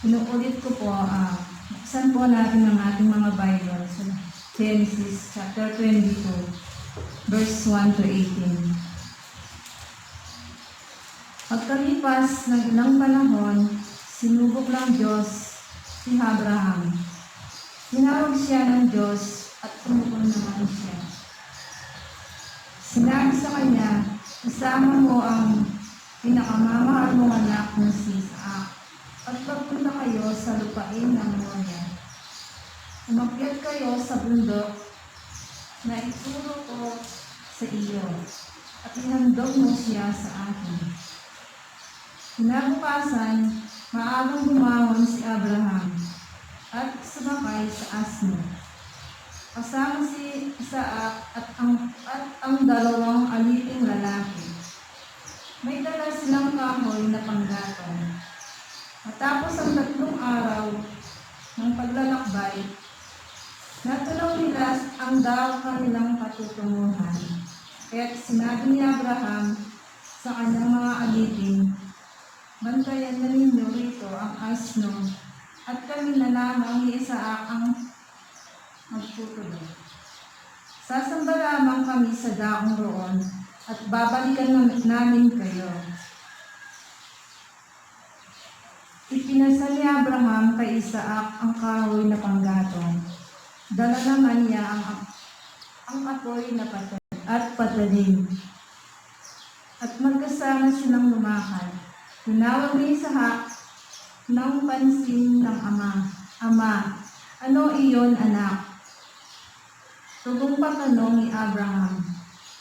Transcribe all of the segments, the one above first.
Inuulit ko po, buksan po natin ang ating mga Bible sa Genesis chapter 22, verse 1 to 18. Pagkalipas ng ilang panahon, sinubok ng Diyos si Abraham. Tinawag siya ng Diyos at tumugon naman siya. Sinabi sa kanya, isama mo ang pinakamamahal mong anak na si Isaac at pagpunta kayo sa lupain ng Moria. Umakyat kayo sa bundok na ituro ko sa iyo at ihandog mo siya sa akin. Kinabukasan, maagang bumangon si Abraham at sumakay sa asno. Kasama si Isaac at ang dalawang aliting lalaki. May dala silang kahoy na panggatong. Matapos ang 3 araw ng paglalakbay, natunaw nila ang daw kanilang patutunguhan. Kaya't sinabi ni Abraham sa kanyang mga aliting, bantayan na ninyo rito ang asno at kami na lamang ni Isaac ang magtutuloy. Sasamba lamang kami sa daong roon at babalikan namin kayo. Ipinasa ni Abraham kay Isaac ang kahoy na panggatong. Dala naman niya ang apoy na patalim. At magkasama silang lumakad. Tinawag ni Isaac ng pansin ng ama. Ama, ano iyon anak? Tugong patanong ni Abraham,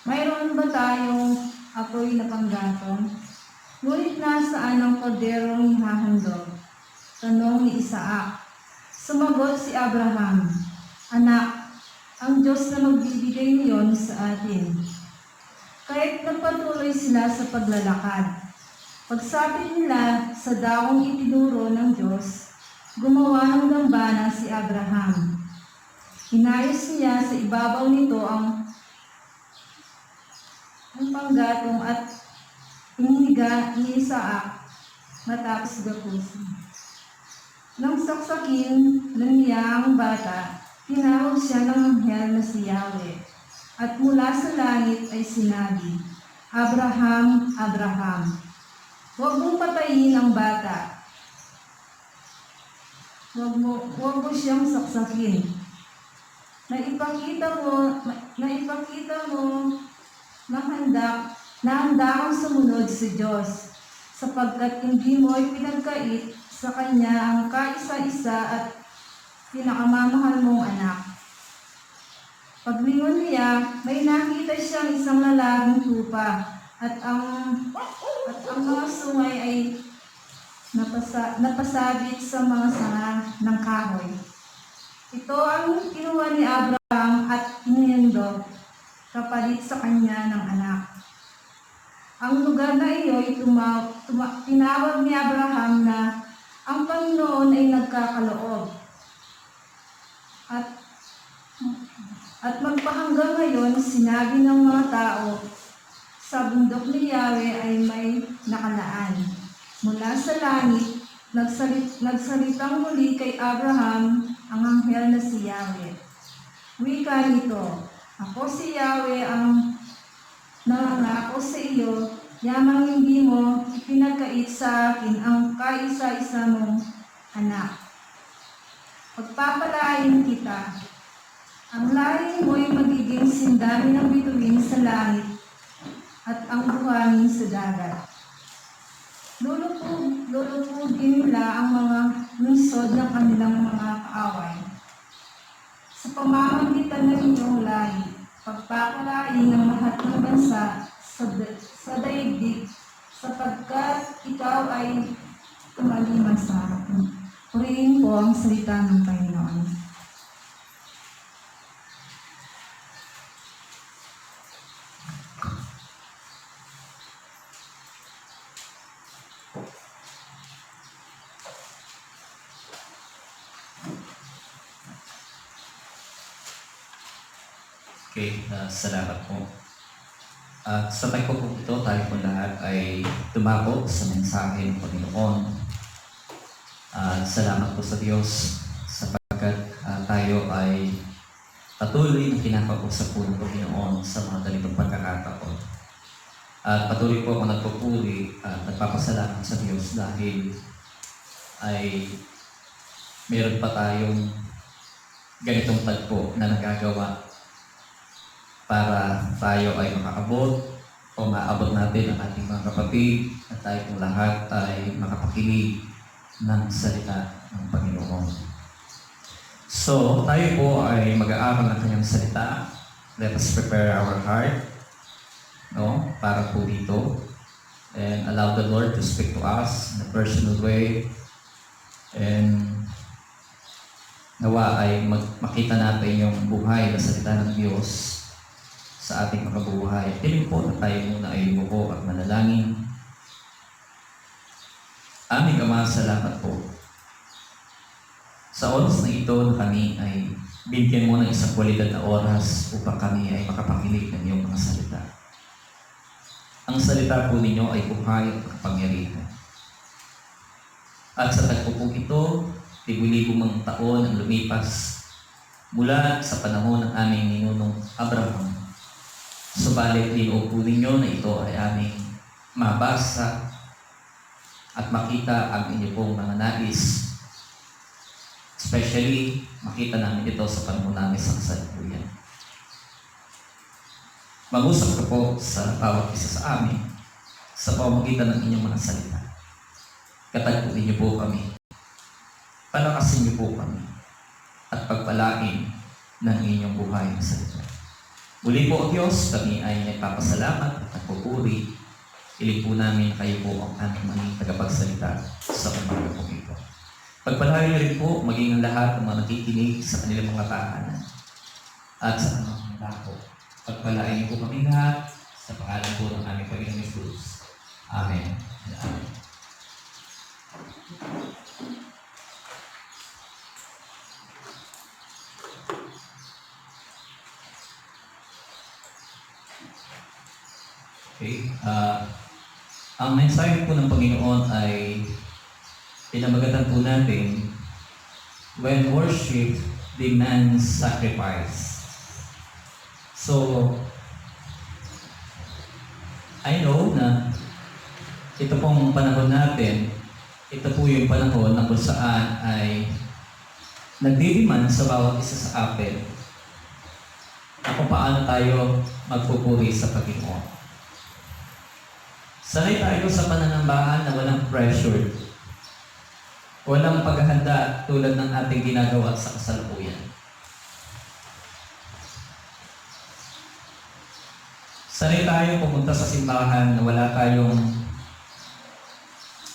mayroon ba tayong apoy na panggatong? Ngunit nasaan ang korderong ihahandog? Tanong ni Isaac. Sumagot si Abraham, anak, ang Diyos na magbibigay niyon sa atin. Kahit nagpatuloy sila sa paglalakad, pagsapit nila sa daong itinuro ng Diyos, gumawa ng dambana si Abraham. Inayos niya sa ibabaw nito ang panggatong at inihiga ni Isaac matapos gapusin. Nang saksakin niya ang bata, tinawag siya ng anghel na si Yahweh. At mula sa langit ay sinabi, Abraham, Abraham. Huwag mong patayin ang bata. Huwag mo siyang saksakin. Naipakita mo na handa kang sumunod sa Diyos, sapagkat hindi mo ipinagkait sa Kanya ang kaisa-isa at pinakamamahal mong anak. Paglingon niya, may nakita siyang isang lalaking tupa at ang mga sungay ay napasabit sa mga sanga ng kahoy. Ito ang kinuha ni Abraham at inihandog kapalit sa kanya ng anak. Ang lugar na iyo'y tinawag ni Abraham na ang Panginoon ay nagkakaloob. At magpahanggang ngayon, sinabi ng mga tao, sa bundok ni Yahweh ay may nakalaan. Mula sa langit, nagsalitang muli kay Abraham ang anghel na si Yahweh. Wika nito, ako si Yahweh ang nangako sa iyo, yamang hindi mo ipinagkait sa akin ang kaisa-isa mong anak. Pagpapalain kita. Ang lahi mo'y magiging sindami ng bituin sa langit at ang buhangin sa dagat. Lulupugin nila ang mga lungsod ng kanilang mga kaaway. Sa pamamagitan ng iyong lahi, pagpapalain ng lahat ng bansa sa daigdig, sapagkat ikaw ay tumaliman sa akin. Purihin po ang salita ng Panginoon. Okay, salamat po. At sabay ko po ito, tayo po lahat ay dumako sa mensahe ng Panginoon. Salamat po sa Diyos sapagkat tayo ay patuloy na kinakausap po ng Panginoon sa mga ganitong pagkakataon. At patuloy po ako nagpupuri at nagpapasalamat sa Diyos dahil ay meron pa tayong ganitong tagpo na nagagawa para tayo ay makaabot o maabot natin ang ating mga kapatid at tayo po lahat ay makapakinig ng salita ng Panginoon. So, tayo po ay mag-aaral ng kanyang salita. Let us prepare our heart, para po dito. And allow the Lord to speak to us in a personal way. And nawa ay makita natin yung buhay na salita ng Diyos sa ating mga buhay. Piling po na tayo muna ay lumuko at manalangin. Aming Ama, salamat po sa oras na ito na kami ay bigyan mo ng isang kwalidad na oras upang kami ay makapakinig ng iyong mga salita. Ang salita po ninyo ay buhay at kapangyarihan. At sa tagpo po ito, libo-libo mga taon ang lumipas mula sa panahon ng aming ninunong Abraham. Subalit linoob po ninyo na ito ay aming mabasa at makita ang inyo pong mga nais. Especially, makita namin ito sa panahon namin sa kasalukuyan. Mag-usap ka po sa bawat isa sa amin sa pamamagitan ng inyong mga salita. Katagpuin niyo po kami. Palakasin niyo po kami at pagpalain ng inyong buhay na salita. Muli po, Diyos, kami ay nagpapasalamat at nagpupuri. Ilig po namin kayo po ang aming maging tagapagsalita sa umaga po ito. Pagpalain niyo rin po maging ang lahat ng mga nakikinig sa kanilang mga tahanan at sa mga dako. Pagpalain niyo po kami lahat sa pangalan po ng aming Panginoong Jesus. Amen. Amen. Okay. Ang mensahe po ng Panginoon ay pinamagatan po natin, when worship demands sacrifice. So, I know na ito pong panahon natin, ito po yung panahon na kung saan ay nagdidemand sa bawat isa sa atin na kung paano tayo magpupuri sa Panginoon. Sanay tayo sa pananambahan na walang pressure, walang paghahanda tulad ng ating ginagawa sa kasalukuyan. Sanay tayo pumunta sa simbahan na wala tayong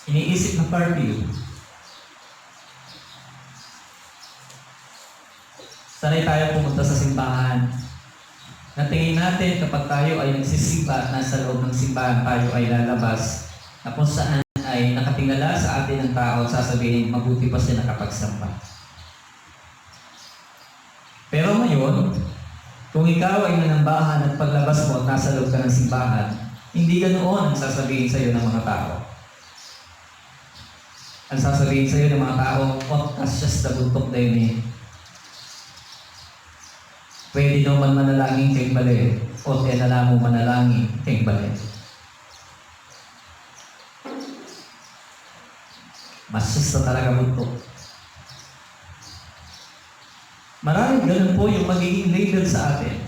iniisip na curfew. Sanay tayo pumunta sa simbahan na tingin natin kapag tayo ay nagsisimba at nasa loob ng simbahan, tayo ay lalabas na kung saan ay nakatingala sa atin ng tao at sasabihin, mabuti pa siya nakapagsamba. Pero ngayon, kung ikaw ay nanambahan at paglabas mo at nasa loob ka ng simbahan, hindi ganoon ang sasabihin sa iyo ng mga tao. Ang sasabihin sa iyo ng mga tao, kas siya sa buntok na yun eh. Pwede naman manalangin kay bale, o tinala mo manalangin kay bale. Masyas na talaga buntok. Maraming ganun po yung magiging label sa atin.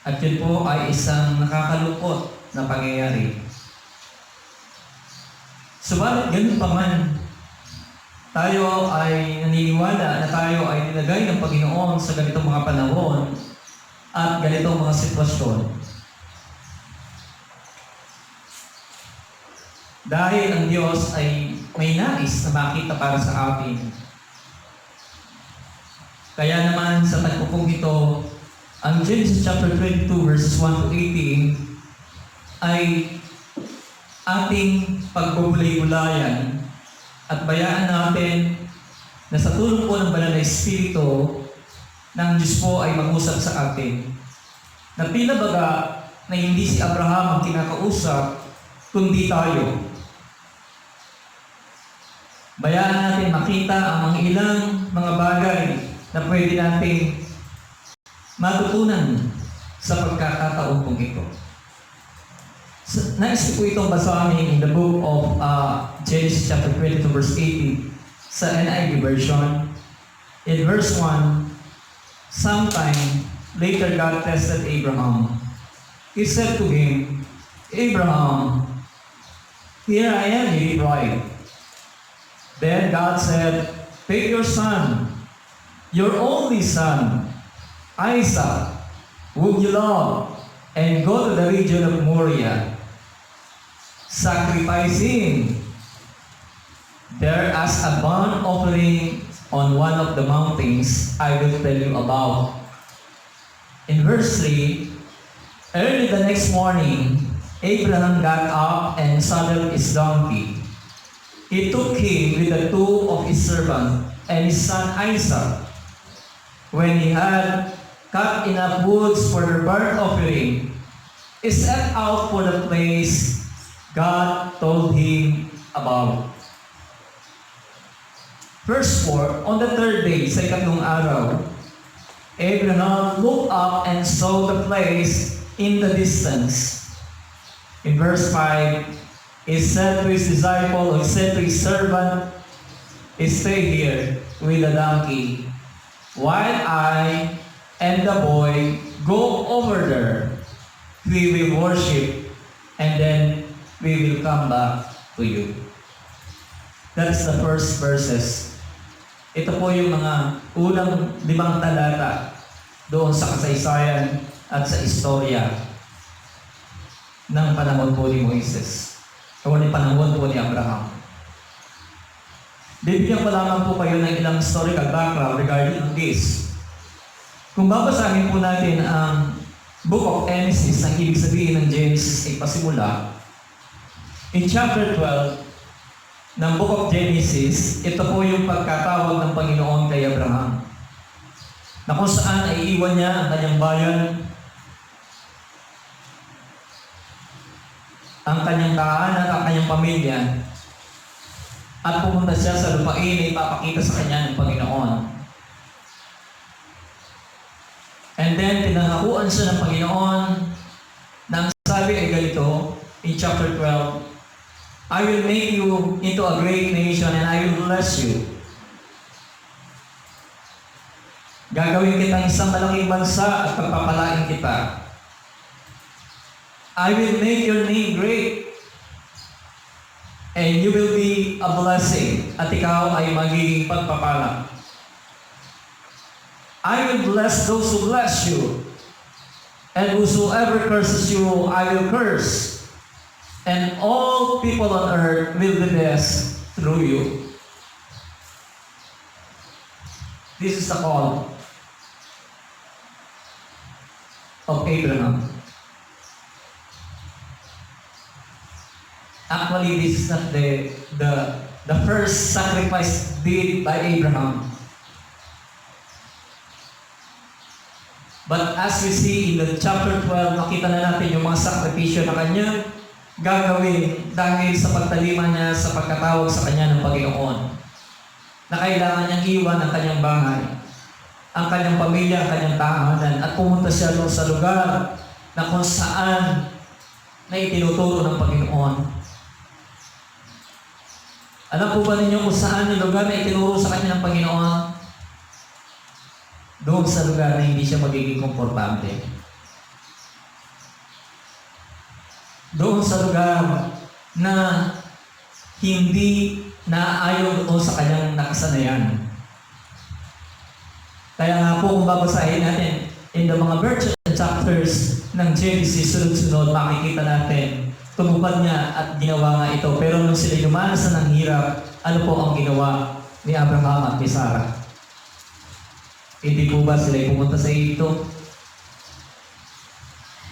At yun po ay isang nakakalungkot na pangyayari. Subalit ganun pa man, tayo ay naniniwala na tayo ay nilagay ng Panginoon sa ganitong mga panahon at ganitong mga sitwasyon. Dahil ang Diyos ay may nais na makita para sa atin. Kaya naman sa tagpupong ito, ang Genesis chapter 22 verses 1 to 18 ay ating pagbubulay-bulayan at bayaan natin na sa tulong po ng banal na Espiritu ng Diyos po ay mag-usap sa atin. Na tila baga na hindi si Abraham ang kinakausap, kundi tayo. Bayaan natin makita ang mga ilang mga bagay na pwede nating matutunan sa pagkakataon pong ito. Nais ko po itong basahin in the book of Genesis chapter 22 verse 18 sa NIV version. In verse 1, sometime later God tested Abraham. He said to him, Abraham, here I am, he replied. Then God said, take your son, your only son, Isaac, whom you love, and go to the region of Moriah. Sacrifice him there as a burnt offering on one of the mountains I will tell you about. In verse 3, early the next morning, Abraham got up and saddled his donkey. He took him with the two of his servants and his son Isaac. When he had cut enough woods for the burnt offering, he set out for the place God told him about. Verse 4, on the third day, sa ikatlong araw, Abraham looked up and saw the place in the distance. In verse 5, he said to his disciple, he said to his servant, stay here with the donkey, while I and the boy go over there. We will worship, and then we will come back to you. That's the first verses. Ito po yung mga unang 5 talata doon sa kasaysayan at sa istorya ng panahon po ni Moises o ng panahon po ni Abraham. Bibigyan ko lamang po kayo ng ilang historical background regarding this. Kung babasahin po natin ang Book of Genesis, ang ibig sabihin ng Genesis ay pasimula, in chapter 12 ng Book of Genesis, ito po yung pagkatawag ng Panginoon kay Abraham, na kung saan ay iwan niya ang kanyang bayan, ang kanyang tahanan at ang kanyang pamilya, at pumunta siya sa lupain na ipapakita sa kanya ng Panginoon. And then, pinangakuan siya ng Panginoon na ang sabi ay ganito, in chapter 12, I will make you into a great nation and I will bless you. Gagawin kitang isang malaking bansa at pagpapalain kita. I will make your name great and you will be a blessing at ikaw ay magiging pagpapala. I will bless those who bless you and whosoever curses you, I will curse. And all people on earth will be blessed through you. This is the call of Abraham. Actually, this is not the first sacrifice did by Abraham. But as we see in the chapter 12, makita na natin yung mga sakripisyo na kanya gagawin dahil sa pagtalima niya sa pagkatawag sa kanya ng Panginoon, na kailangan niyang iwan ang kanyang bahay, ang kanyang pamilya, ang kanyang tahanan, at pumunta siya doon sa lugar na kung saan na itinuturo ng Panginoon. Alam po ba ninyo kung saan yung lugar na itinuro sa kanya ng Panginoon? Doon sa lugar na hindi siya magiging komportable. Doon sa lugar na hindi naaayon doon sa kanyang nakasanayan. Kaya nga po kung babasahin natin in the mga verses and chapters ng Genesis, sunod-sunod, makikita natin tumupad niya at ginawa nga ito. Pero nung sila dumanasan ng hirap, ano po ang ginawa ni Abraham at ni Sarah? Hindi po ba sila pumunta sa Egypto?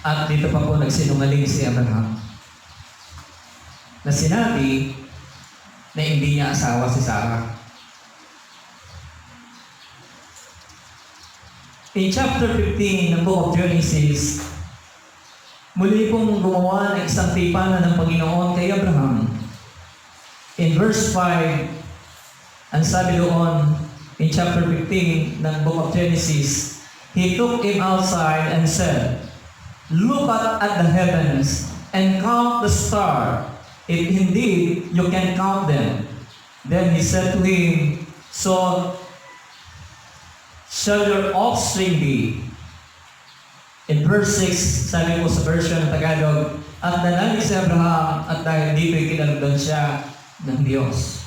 At dito pa po nagsinungaling si Abraham na sinabi na hindi niya asawa si Sarah. In chapter 15 ng Book of Genesis, muli pong gumawa ng isang tipanan ng Panginoon kay Abraham. In verse 5, ang sabi doon, in chapter 15 ng book of Genesis, He took him outside and said, "Look at the heavens and count the stars, if indeed you can count them." Then he said to him, "So shall your offspring be." In verse 6, sabi po sa version ng Tagalog, at nanalig si Abraham at dahil dito'y kinalugdan siya ng Diyos.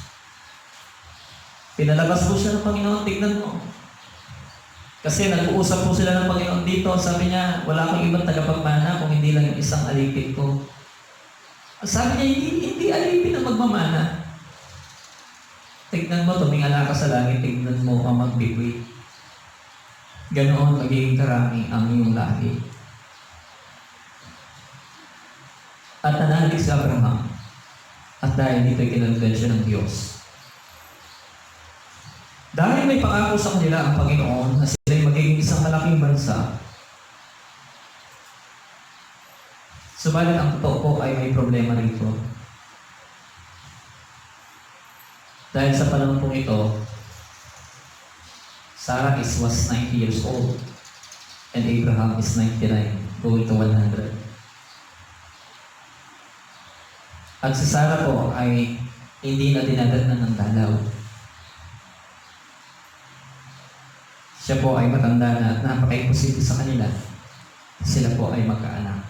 Pinalabas po siya ng Panginoon, tignan mo. Kasi nag-uusap po sila ng Panginoon dito, sabi niya, wala akong ibang tagapagmana kung hindi lang yung isang alipin ko. Sabi niya, hindi alipin ang magmamana. Tignan mo, tumingala ka sa langit, tignan mo ang magbibigay. Ganoon magiging karami ang iyong lahi. At nanalig si Abraham, at dahil dito'y kinalugdan siya ng Diyos. Dahil may pangako sa kanila ang Panginoon na sila'y magiging isang malaking bansa, subalit ang totoo po ay may problema rito. Dahil sa panahon pong ito, Sarah was 90 years old and Abraham is 99, going to 100. At si Sarah po ay hindi na dinadatnan ng dalaw. Siya po ay matanda na at napaka-imposible sa kanila. Sila po ay magkaanak.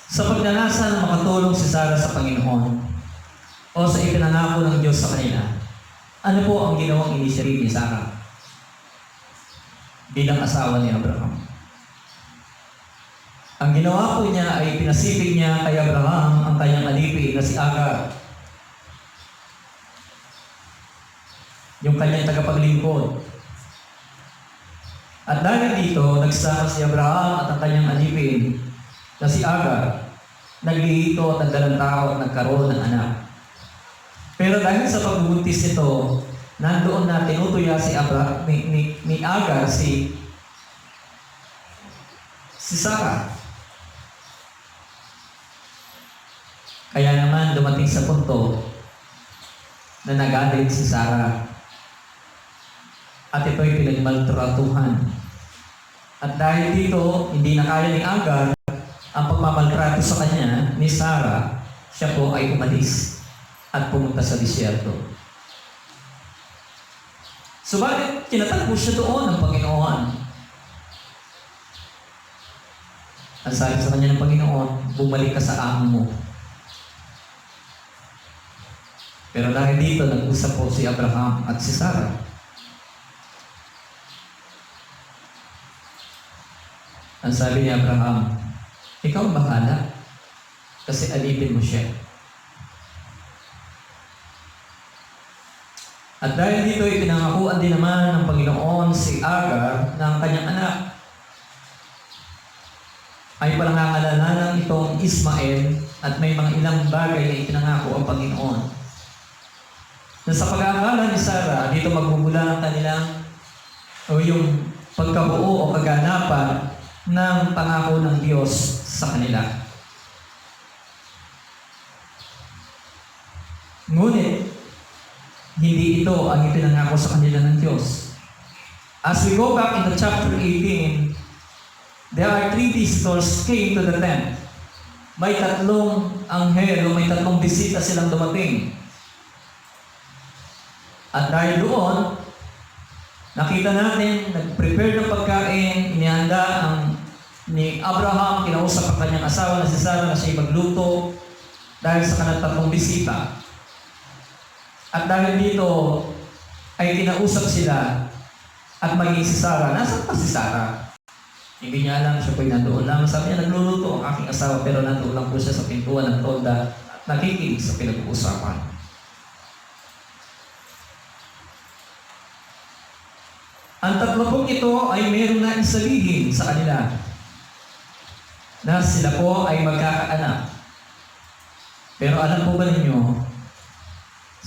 Sa pagnanasa na makatulong si Sarah sa Panginoon o sa ipinangako ng Diyos sa kanila, ano po ang ginawang initiative ni Sarah bilang asawa ni Abraham? Ang ginawa po niya ay pinasipig niya kay Abraham ang kanyang alipin na si Agar, yung kanyang tagapaglingkod. At dahil dito, nagsama si Abraham at ang kanyang alipin na si Agar, naglihito at nagdalang tao at nagkaroon ng anak. Pero dahil sa pagbubuntis nito, nandoon na tinutuya si Abraham, ni Agar si Sarah. Kaya naman dumating sa punto na nagalit si Sarah. At ito'y pinagmaltratuhan. At dahil dito, hindi na kaya ni Agar ang pagmamaltrato sa kanya ni Sarah, siya po ay umalis at pumunta sa disyerto. Subalit, kinatagpo siya doon ng Panginoon. Ang sabi sa kanya ng Panginoon, bumalik ka sa amo mo. Pero dahil dito, nag-usap po si Abraham at si Sarah. Ang sabi ni Abraham, ikaw bahala kasi alipin mo siya. At dahil dito ay pinangakuan din naman ng Panginoon si Agar na ang kanyang anak ay palangangalalanan itong Ismael at may mga ilang bagay na ipinangako ang Panginoon. Na sa pag-aakala ni Sarah, dito magbubula ang kanilang o yung pagkabuo o kaganapan ng pangako ng Diyos sa kanila. Ngunit, hindi ito ang ipinangako sa kanila ng Diyos. As we go back into chapter 18, there are 3 visitors came to the tent. May 3 anghel o may 3 bisita silang dumating. At dahil doon, nakita natin, nag-prepare ng pagkain, inihanda ni Abraham, kinausap ang kanyang asawa na si Sarah na siya'y magluto dahil sa kanilang 3 bisita. At dahil dito, ay kinausap sila at maging si Sarah. Nasaan pa si Sarah? Hindi niya alam, siya po'y nandoon lang. Sabi niya, nagluluto ang aking asawa, pero nandoon lang po siya sa pintuan ng tolda at nakikinig sa pinag-uusapan. Ang 3 pong ito ay mayroong na sabihin sa kanila na sila po ay magkakaanak. Pero alam po ba ninyo,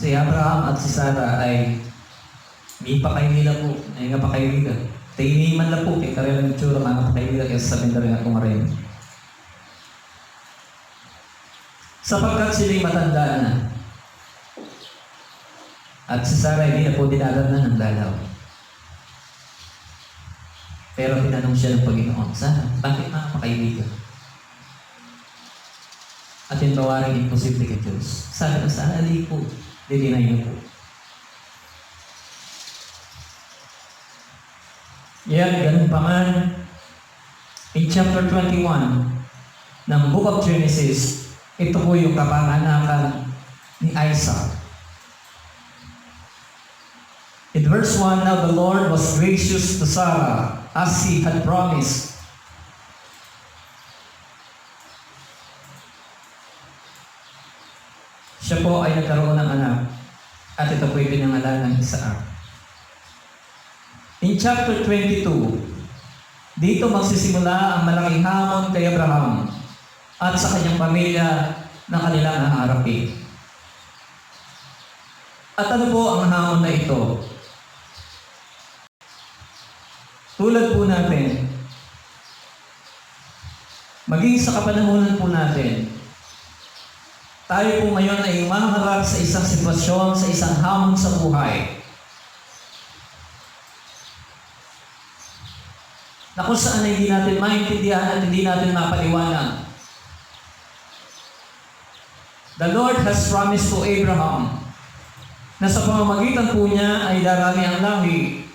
Si Abraham at si Sarah ay may pakainila po, ay nga pakainila. Tainiman na po, kaya karela ng tsura, mga pakainila, kaya sabihin na rin akong rin. Sapagkat sila'y matanda na. At si Sarah hindi na po dinadala ng dalaw. Pero tinanong siya ng Panginoon, Sarah, bakit mga pakaibigan? At yung tawaring imposible kay Diyos. Sabi na Sarah, di po, didinay niyo po. Yan, ganun pa man. In chapter 21 ng Book of Genesis, ito po yung kapanganakan ni Isaac. In verse 1, now the Lord was gracious to Sarah as He had promised. Siya po ay nagkaroon ng anak at ito po yung pinangalan ng Isaac. In chapter 22, dito magsisimula ang malaking hamon kay Abraham at sa kanyang pamilya na kanilang haharapin. At ano po ang hamon na ito? Tulad po natin, maging sa kapanahunan po natin, tayo po ngayon ay umaharap sa isang sitwasyon, sa isang hamon sa buhay, na kung saan hindi natin maintindihan at hindi natin mapaliwanag. The Lord has promised to Abraham na sa pamamagitan po niya ay darami ang lahi,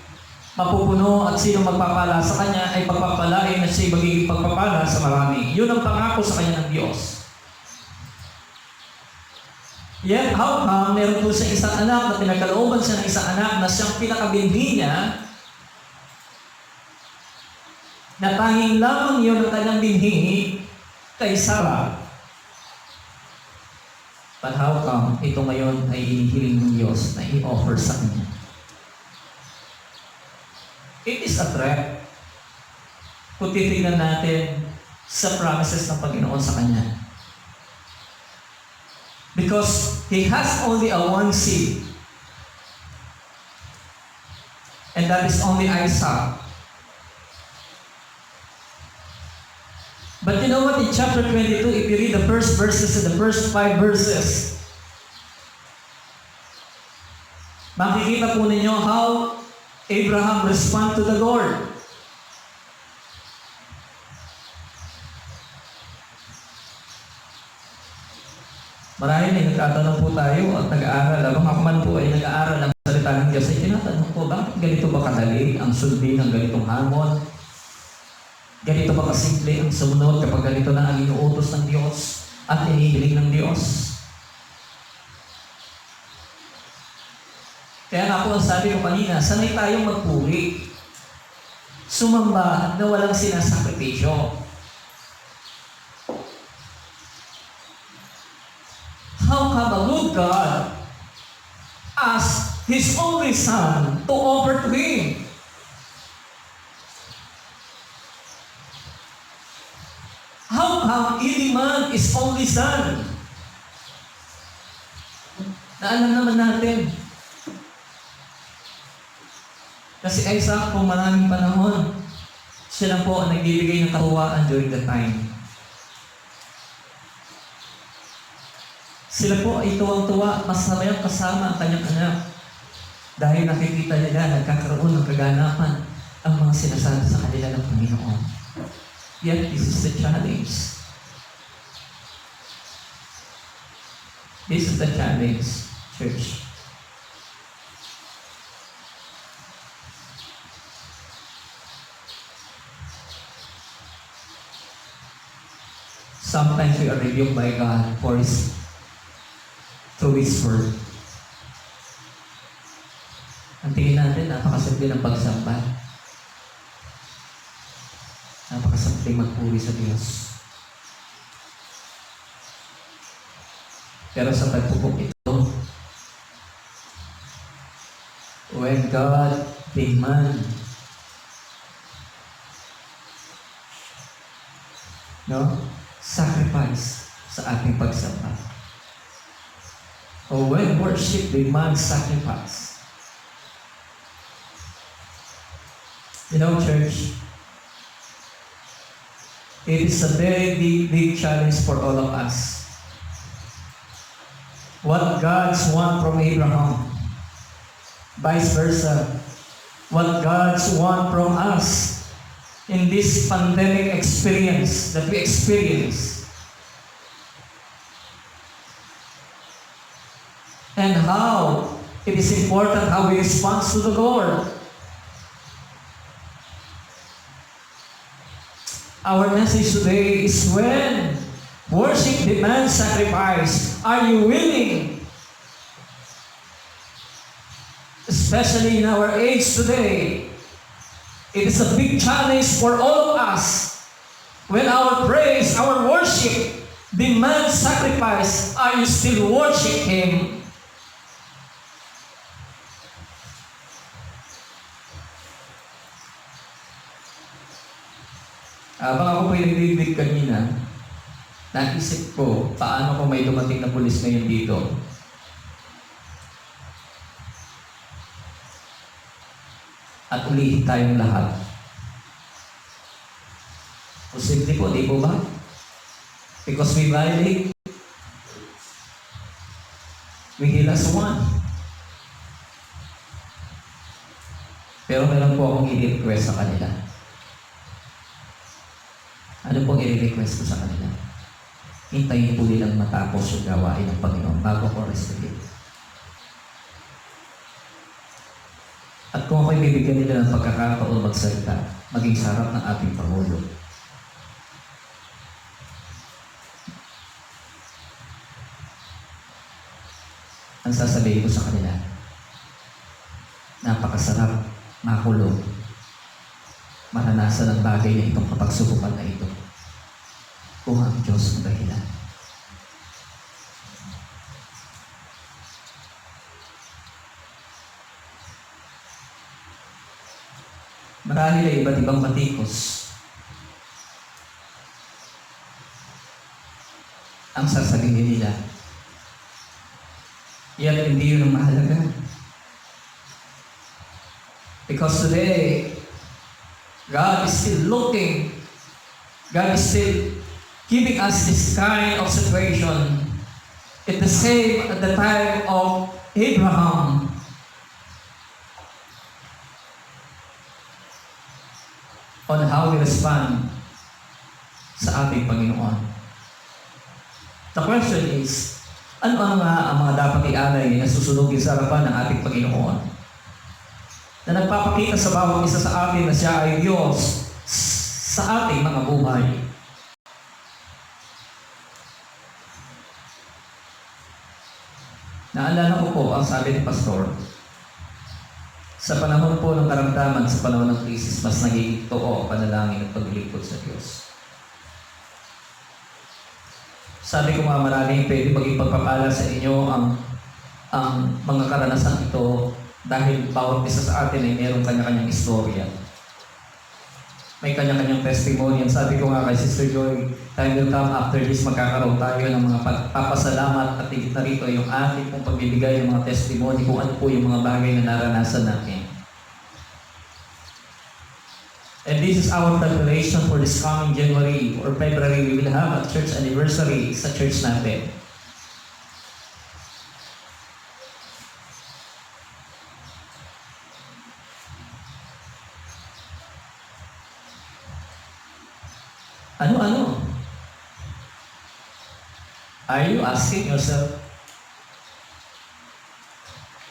mapupuno at sino magpapala sa kanya ay pagpapalain at siya magiging pagpapala sa marami. Yun ang pangako sa kanya ng Diyos. Yet, how come meron po siyang isang anak na pinagkalooban siya ng isang anak na siyang pinakabinhi niya, na tanging lamang yun ang kanyang binhi kay Sarah. But how come ito ngayon ay inihiling ng Diyos na i-offer sa kanya? It is a threat. Kung titignan natin sa promises ng Panginoon sa kanya. Because He has only a one seed. And that is only Isaac. But you know what, in chapter 22, if you read the first verses and the first 5 verses, makikita po ninyo how Abraham respond to the Lord. Marahil ay nagtatanong po tayo at nag-aaral. Habang ako man po ay nag-aaral ng salita ng Diyos, ay tinatanong po, bakit ganito ba kadali ang sundin ng ganitong hamon? Ganito ba kasimple ang sumunod kapag ganito na ang inuutos ng Diyos at inihiling ng Diyos? Kaya nga po ang sabi ko kanina, sanay tayong magpuri, sumamba na walang sinasakripisyo. How come a good God asked His only Son to offer to Him? How come Eliman is only son? Naalam naman natin. Kasi Isaac po maraming panahon, siya lang po ang nagbibigay ng kahuwaan during the time. Sila po ay tuwang-tuwa, masamayang kasama ang kanyang anak. Dahil nakikita nila, nagkakaroon ng kaganapan ang mga sinasabi sa kanila ng Panginoon. Yet, this is the challenge. This is the challenge, church. Sometimes we are rebuked by God for through His Word. Ang tingin natin, napakasimple ng pagsamba. Napakasimple magpuri sa Diyos. Pero sa pagpupok ito, when God demand, sacrifice sa ating pagsamba. or when worship demands sacrifice. You know, church, it is a very big challenge for all of us. What God's want from Abraham, vice versa, what God's want from us in this pandemic experience that we experience. And how it is important how we respond to the Lord. Our message today is when worship demands sacrifice, are you willing? Especially in our age today, it is a big challenge for all of us. When our praise, our worship demands sacrifice, are you still worship Him? Habang ako po'y nagdidig kanina, naisip ko, paano kung may dumating na pulis ngayon dito? At ulihin tayong lahat. Posible po, di po ba? Because we violate, we heal as one. Pero meron po akong i-request sa kanila. Ano pong i-request ko sa kanila? Hintayin po nilang matapos yung gawain ng Panginoon bago ko restricted. At kung ako'y bibigyan nila ng pagkakataon magsalita, maging sarap ng ating Pangulo. Ang sasabihin ko sa kanila, napakasarap makulong, maranasan ang bagay na itong kapagsubukan na ito kung ang Diyos ang dahilan. Marahil ay iba't ibang batikos ang sasabihin nila. Yan hindi yun ang mahalaga. Because today, God is still looking. God is still giving us this kind of situation. It's the same at the time of Abraham. On how we respond sa ating Panginoon. The question is, ano nga ang mga dapat i-alay na susunugin sa harapan ng ating Panginoon? Na nagpapakita sa bawat isa sa atin na siya ay Diyos sa ating mga buhay. Naalala ko po ang sabi ni Pastor, sa panahon po ng karamdaman, sa panahon ng krisis, mas naging totoo ang panalangin at paglilingkod sa Diyos. Sabi ko nga maraming pwede maging pagpapala sa inyo ang mga karanasan ito dahil bawat isa sa atin ay mayroong kanya-kanyang istorya. May kanya-kanyang testimony. Sabi ko nga kay Sister Joy, time will come after this, magkakaroon tayo ng mga pagpapasalamat at higit na rito yung ating pong pagbibigay ng mga testimony kung ano po yung mga bagay na naranasan natin. And this is our preparation for this coming January or February. We will have a church anniversary sa church natin. Ano? Are you asking yourself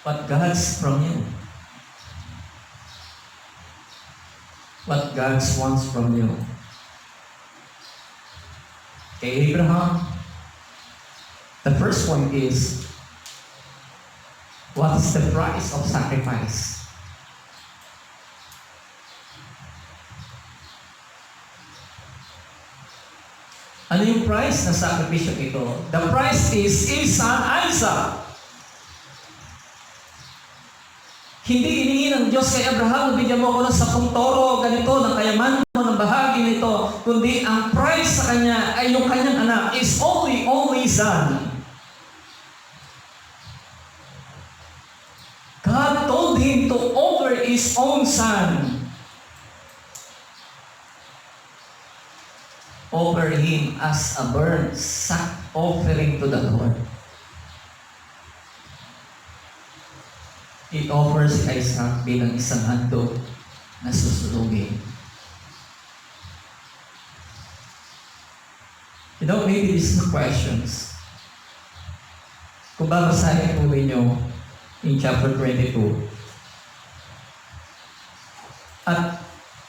what God's from you? What God wants from you? Kay Abraham, the first one is, what is the price of sacrifice? Ano yung price ng sakripisyo ito? The price is his son Isaac. Hindi iniingin ng Diyos kay Abraham, bigyan mo ako ng 10 toro, ganito, ng kayamanan mo, ng bahagi nito. Kundi ang price sa kanya ay yung kanyang anak, is only son. His own Son, offer Him as a burnt sack offering to the Lord. It offers si Isaac bilang isang handog na susunugin. You know, maybe these are questions. Kung babasahin po ninyo in chapter 22, at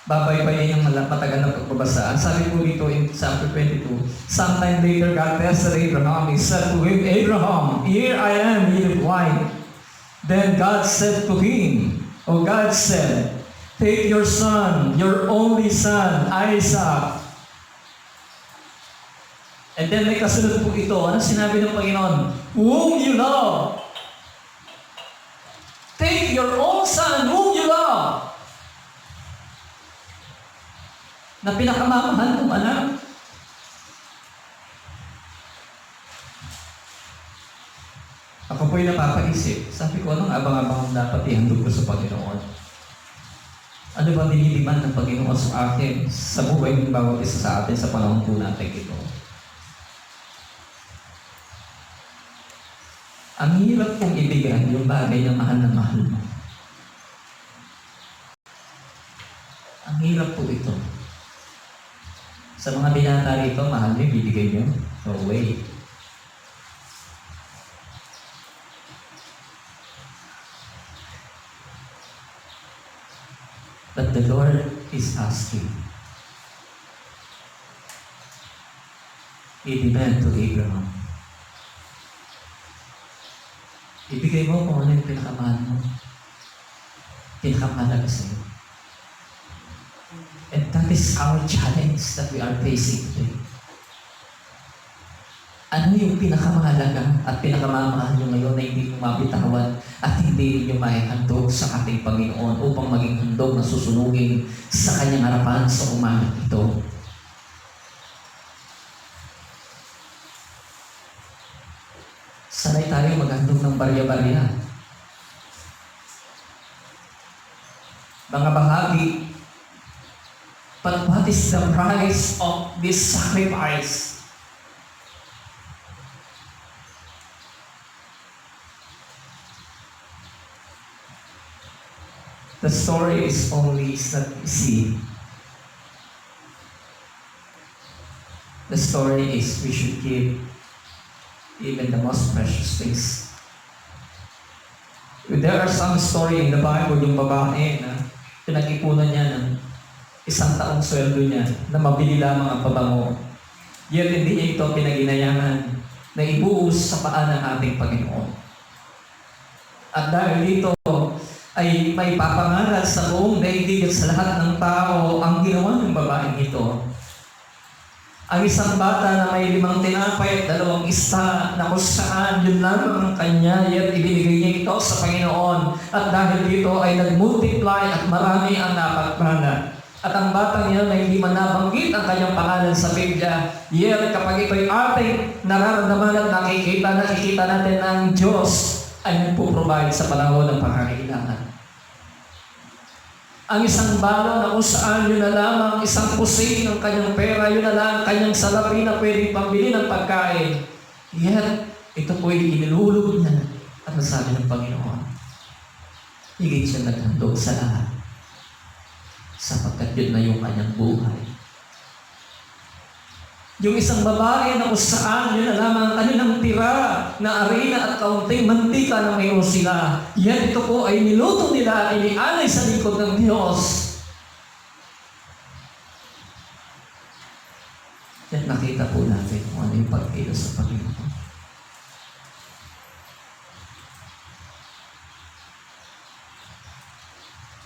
babaybayin yung matagal na pagbabasa. Ang sabi po dito in chapter 22, sometime later God tested Abraham. He said to him, Abraham, here I am, he replied. Then God said to him, God said, take your son, your only son, Isaac. And then may kasunod po ito. Ano sinabi ng Panginoon? Whom you love. Take your own son, whom you love. Na pinakamamahal mong anak. Ako po'y napapaisip. Sabi ko, anong abang-abang dapat ihandog ko sa Panginoon? Ano bang dinidiman ng Panginoon sa akin sa buhay ng bawat isa sa atin sa panahon po natin ito? Ang hirap kong ibigay yung bagay na mahal mo. Ang hirap po ito. Sa mga binata rito, mahal nyo, bibigay nyo? No way. But the Lord is asking. He demanded to Abraham, ibigay mo kung ano yung pinakamahal mo. Pinakamahalaga sa'yo. And that is our challenge that we are facing today. Ano yung pinakamahalaga at pinakamamahal nyo ngayon na hindi mo mabitawan at hindi nyo maihandog sa ating Panginoon upang maging handog na susunugin sa Kanyang harapan sa umaga ito? Sanay tayo maghandog ng barya-barya. Mga bahagi. But what is the price of this sacrifice? The story is only that we see. The story is we should give even the most precious things. There are some story in the Bible, yung babae na pinag-ipunan niya ng 1 taong sweldo niya na mabili lamang ang pabango. Yet hindi niya ito pinaginayangan na ibuhos sa paa ng ating Panginoon. At dahil dito ay may papangaral sa buong daigdig at sa lahat ng tao ang ginawa ng babaeng ito. Ang isang bata na may 5 tinapay at 2 isda na kung saan yun lamang ang kanya, yet ibinigay niya ito sa Panginoon. At dahil dito ay nag-multiply at marami ang napagmana. At ang batang yan ay hindi man nabanggit ang kanyang pangalan sa Biblia. Yet kapag ito'y ating nararamdaman at nakikita natin na ang Diyos ay nagpo-provide sa panahon ng pangangailangan. Ang isang balo na kung saan yun na lamang isang pusing ng kanyang pera, yun na lang kanyang salapi na pwedeng pambili ng pagkain. Yet, ito po ay inilulog niya at nasabi ng Panginoon. Higit siya naghandog sa lahat sapagkat yun na yung kanyang buhay. Yung isang babae na kung saan yun na lamang ang kanilang tira na arena at kaunting mantika na mayroon sila. Yan ito po ay niluto nila at inialay sa likod ng Diyos. At nakita po natin kung ano yung pagkilos sa Panginoon.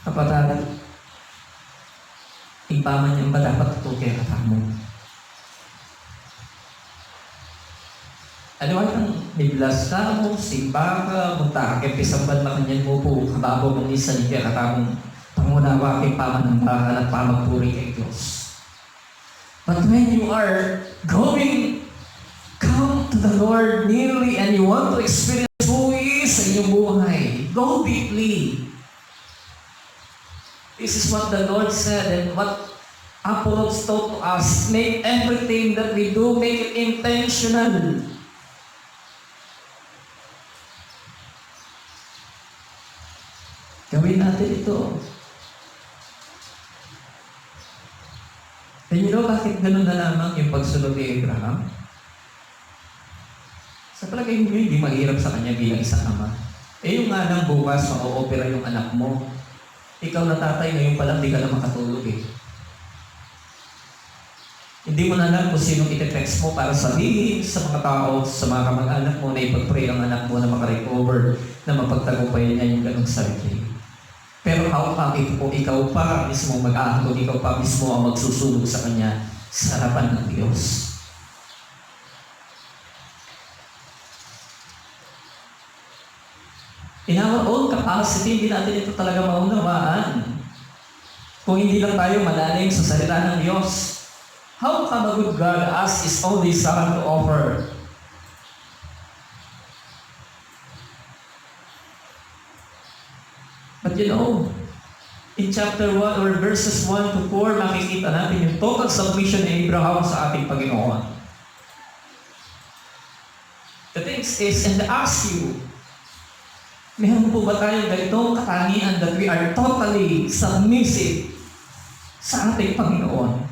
Kapatanan, ipaman niyang ba dapat ito kaya katamo? Ano ang niblas ka mo, simba ka, munta ka, pisamban makanyan mo po, kababaw mong isa ni kaya katamong pangunawa kay paman ng bakal at pamagpuri kay Diyos. But when you are come to the Lord nearly and you want to experience who He is sa inyong buhay, go deeply. This is what the Lord said and what Apollos taught to us. Make everything that we do, make it intentional. Gawin natin ito. And you know bakit ganun na lamang yung pagsunod ni Abraham? Sa palagay mo hindi mahirap sa kanya bilang isang ama. Yung nga nang bukas, ma-opera yung anak mo. Ikaw na tatay, ngayon pa lang di ka na makatulog eh. Hindi mo na alam kung sinong ite-text mo para sabihin sa mga tao, sa mga kamag-anak mo na ipag-pray ang anak mo na makarecover, na mapagtagumpayan niya yung ganong sarili. Pero how come ikaw pa mismo mag-aakot, ikaw pa mismo ang magsusunog sa kanya sa harapan ng Diyos. In our own capacity, hindi natin ito talaga maunawaan. Kung hindi lang tayo malalim sa salita ng Diyos, how come a good God asked His only Son to offer? But you know, in chapter 1 or verses 1 to 4, makikita natin yung total submission ni Abraham sa ating Panginoon. The thing is, and I ask you, meron po ba tayong ganitong katangian that we are totally submissive sa ating Panginoon?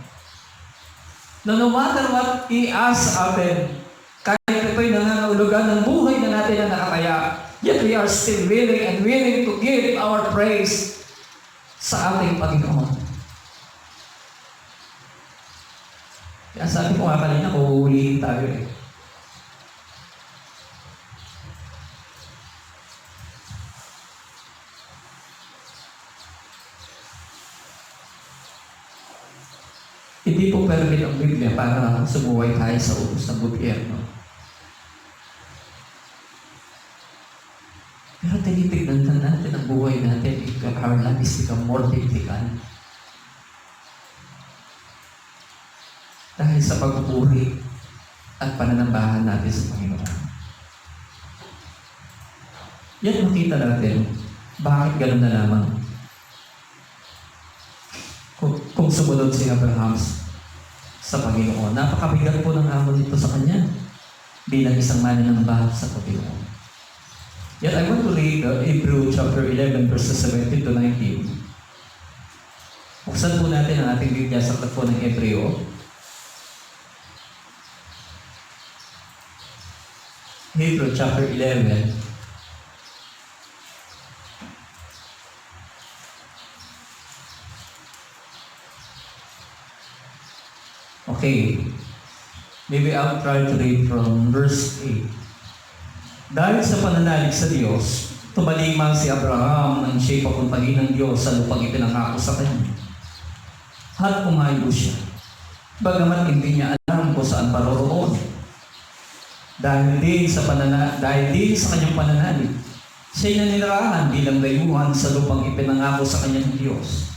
No matter what He asks sa atin, kahit ito'y nangangahulugan ng buhay na natin na nakakaya, yet we are still willing and willing to give our praise sa ating Panginoon. Kaya sabi ko nga kanina, huhulihin tayo eh. Hindi po permit ang Biblia para sumuway tayo sa utos ng gobyerno. Pero tinitignan natin ang buhay natin, our life is become more biblical. Dahil sa pagpupuri at pananambahan natin sa Panginoon. Yan makita natin, bakit gano'n na lamang? Kung sumunod si Abraham sa Panginoon, napakabigat po ng hamon nito sa kanya bilang isang mananamba sa Panginoon. Yet I want to read Hebrew chapter 11 verses 17 to 19. Buksan po natin ang ating Biblia sa aklat po ng Hebreo. Hebrew chapter 11. Okay. Maybe I'll try to read from verse 8. Dahil sa pananalig sa Diyos, tumalimang si Abraham nang siya'y papuntahin ng Diyos sa lupang ipinangako sa kanya. At umayo siya, bagamat hindi niya alam kung saan paroroon. Dahil din sa kanyang pananalig, siya'y naninirahan bilang dayuhan sa lupang ipinangako sa kanya ng Diyos.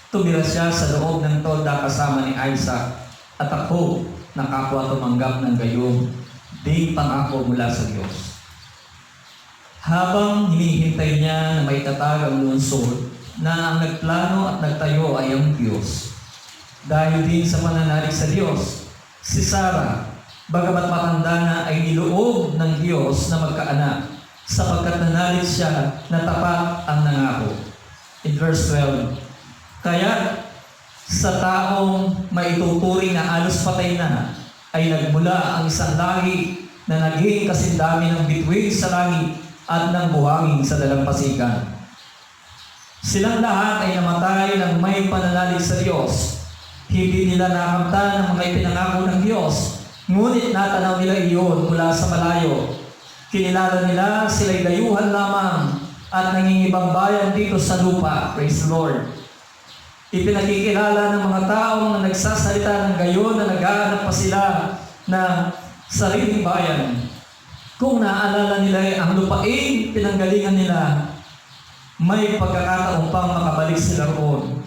Tumira siya sa loob ng tolda kasama ni Isaac, at ako na kapwa tumanggap ng gayong ding pangako mula sa Diyos. Habang hinihintay niya na may tatag ang lungsod, na ang nagplano at nagtayo ay ang Diyos. Dahil din sa pananalig sa Diyos, si Sarah, bagamat matanda na, ay niloob ng Diyos na magkaanak, sapagkat nanalig siya na tapat ang nangako. In verse 12, kaya sa taong maituturing na halos patay na, ay nagmula ang isang lahi na naging kasindami ng bituin sa langit at ng buhangin sa dalampasigan. Silang lahat ay namatay ng may pananalig sa Diyos. Hindi nila nakamtan ng mga ipinangako ng Diyos, ngunit natanaw nila iyon mula sa malayo. Kinilala nila sila'y dayuhan lamang at nangingibang bayan dito sa lupa. Praise the Lord. Ipinakikilala ng mga taong na nagsasalita ng gayon na nag-aanap pa sila na sariling bayan. Kung naaalala nila ang lupain, pinanggalingan nila, may pagkakataon pang makabalik sila roon.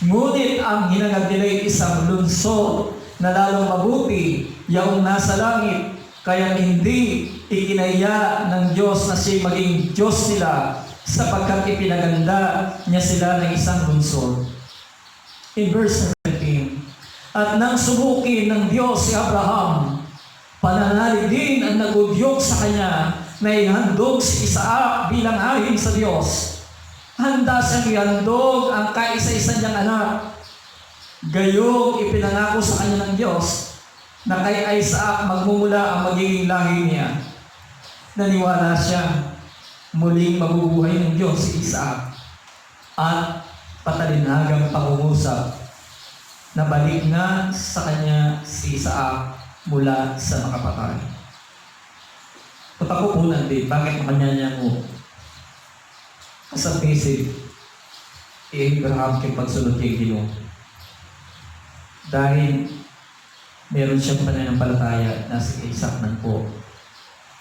Ngunit ang hinangad nila ay isang lungsod na lalong mabuti, yaong nasa langit, Kaya hindi ikinaya ng Diyos na siya maging Diyos nila sapagkat ipinaganda niya sila ng isang lungsod. In verse 17, at nang subukin ng Diyos si Abraham, pananalig din ang nagudyok sa kanya na ihandog si Isaac bilang ahin sa Diyos. Handa siyang ihandog ang kaisa-isa niyang anak. Gayong ipinangako sa kanya ng Diyos na kay Isaac magmumula ang magiging lahi niya. Naniwala siya, muling mabubuhay ng Diyos si Isaac at patalinhagang pangungusap na balik nga sa kanya si Isaac mula sa makapatay. Patakupunan din, bakit makanya niya mo? Sa basic, Abraham kay pagsunod kay Ginoo. Dahil meron siyang pananampalataya na si Isaac man po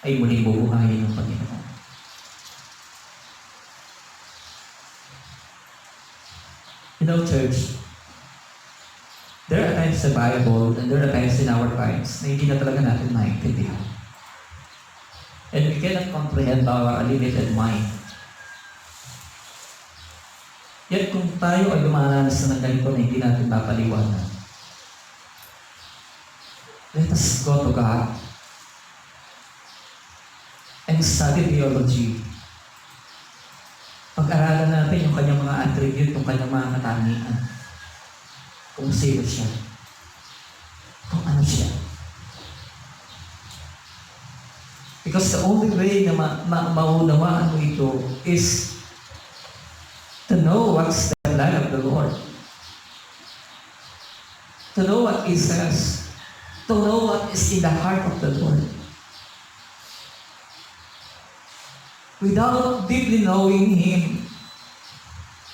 ay muling bubuhayin ng Panginoon. You know, church, there are times sa Bible and there are times in our times na hindi na talaga natin maintindihan. And we cannot comprehend our limited mind. Yet kung tayo ay dumaranas na ng ganito na hindi natin mapaliwanag, let us go to God and study theology. Pag-aralan natin yung kanyang mga attribute, yung kanyang mga katangian. Kung sino siya. Kung ano siya. Because the only way na maunawaan mo ito is to know what's the plan of the Lord. To know what He says. To know what is in the heart of the Lord. Without deeply knowing Him,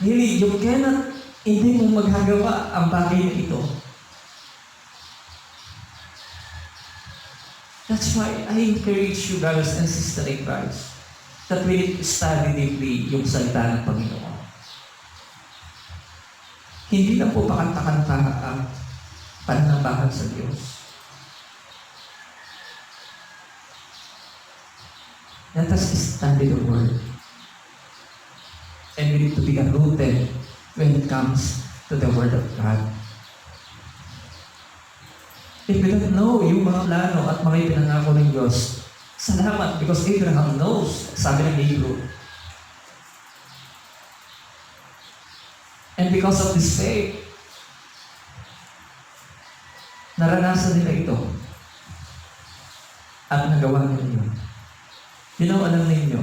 really, you cannot, hindi mo magagawa ang bagay na ito. That's why I encourage you, brothers and sisters in Christ, that we need to study deeply yung salita ng Panginoon. Hindi lang po pakanta-kanta ang panambahan sa Diyos. Let us study the Word. And we need to be rooted when it comes to the Word of God. If we don't know yung mga plano at mga ipinangako ng Diyos, salamat because Abraham knows, sabi ng Hebrew. And because of this faith, naranasan nila ito at nagawa nila yun. You know, alam ninyo,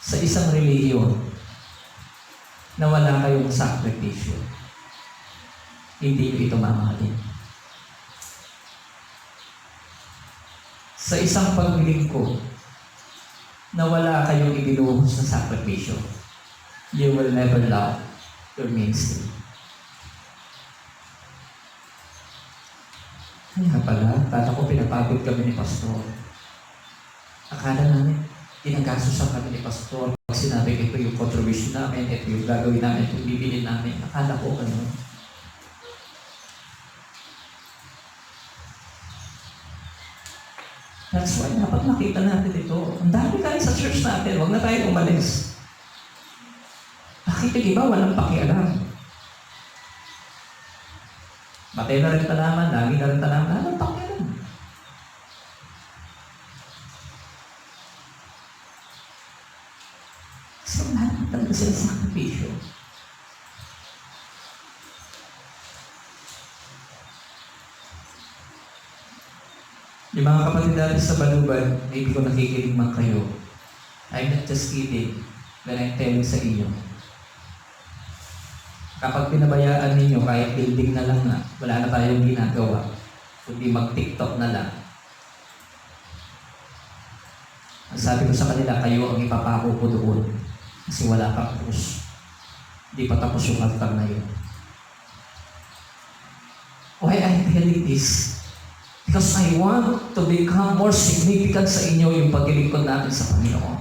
sa isang relihiyon na wala kayong sakripisyo, hindi nyo ito mamahalin. Sa isang paglilingkod na wala kayong ibinuhos na sakripisyo, you will never love your ministry. Kaya pala, tata ko pinapagod kami ni Pastor. Akala namin, ginagastosan kami ni Pastor. Pag sinabi, ito yung contribution namin, ito yung gagawin namin, ito yung bibili namin. Akala ko ganun. That's why dapat makita natin ito. Ang dami tayo sa church natin, huwag na tayo umalis. Bakit yung iba walang pakialam? Matay na rin tanaman, lagi na rin tanaman, walang pakialam. So, lahat talaga sila sakripisyo. Yung mga kapatid natin sa Baluban, maybe kung nakikinig man kayo, I'm not just kidding when I'm telling sa inyo. Kapag pinabayaan ninyo, kahit building na lang na, wala na tayong ginagawa, kundi mag-TikTok na lang. Ang sabi ko sa kanila, kayo ang ipapako ko doon. Kasi wala pa tapos. Hindi pa tapos yung altar na yun. Why I'm telling this? Because I want to become more significant sa inyo yung paglilingkod natin sa Panginoon.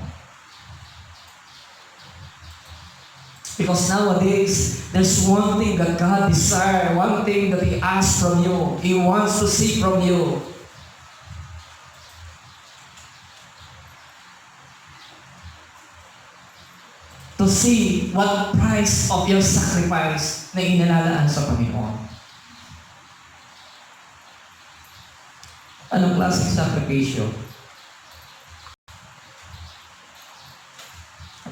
Because nowadays, there's one thing that God desires, one thing that He asks from you. He wants to see from you. to see what price of your sacrifice na inalalaan sa Panginoon. Anong klaseng sakripisyo?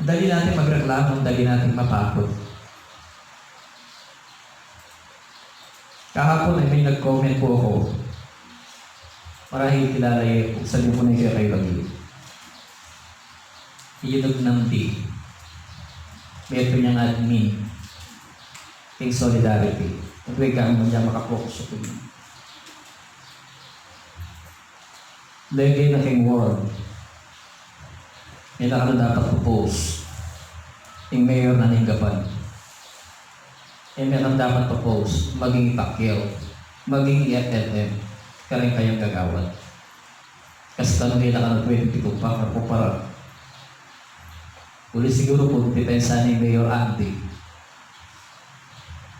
Dali natin magreklamo, dali natin mapagod. Kahapon ay may nag-comment po ako. Marahil kilala kung saan mo na yung kay Bagyo. Iyunog ng D. Meron niyang admin. Ting solidarity. At huwag ka mo niya makapokus sa tuloy. Lagay na kay word. May nakano dapat propose. Yung mayor na ninggapan. Meron dapat propose. Maging Pacquiao. Maging EFLM. Kaya kayong gagawad. Kasi kung nila ka na 22 pa, para uli siguro po, depensa ni Mayor Andy.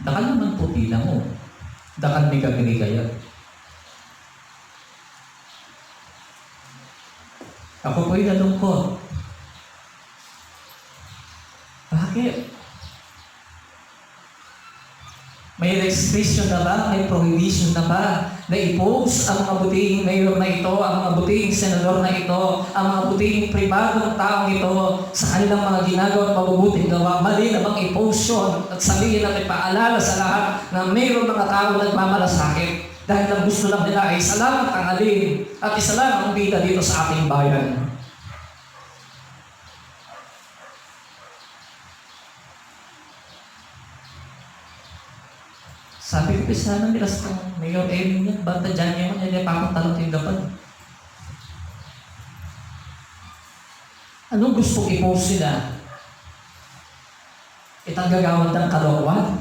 Dakal naman po tila mo. Dakal may gagawin kaya. Ako po'y nalungkot. Bakit? May restriction na ba? May prohibition na ba? Na i-post ang mga butihing mayor na ito, ang mga butihing senador na ito, ang mga butihing pribadong taong ito sa kanilang mga ginagawa at mabubuting gawa. Mali na bang i-post yun at sabihin natin paalala sa lahat na mayroong mga tao nagmamalasakit dahil ang gusto lang nila ay isa lang ang tangalin at isa lang ang bida dito sa ating bayan. Sabi ko, sana nila sa Mayor Emin niya, banta dyan niya man, niya papuntalong tindapan. Anong gusto i-post nila? Itang gagawad ng kalokohan?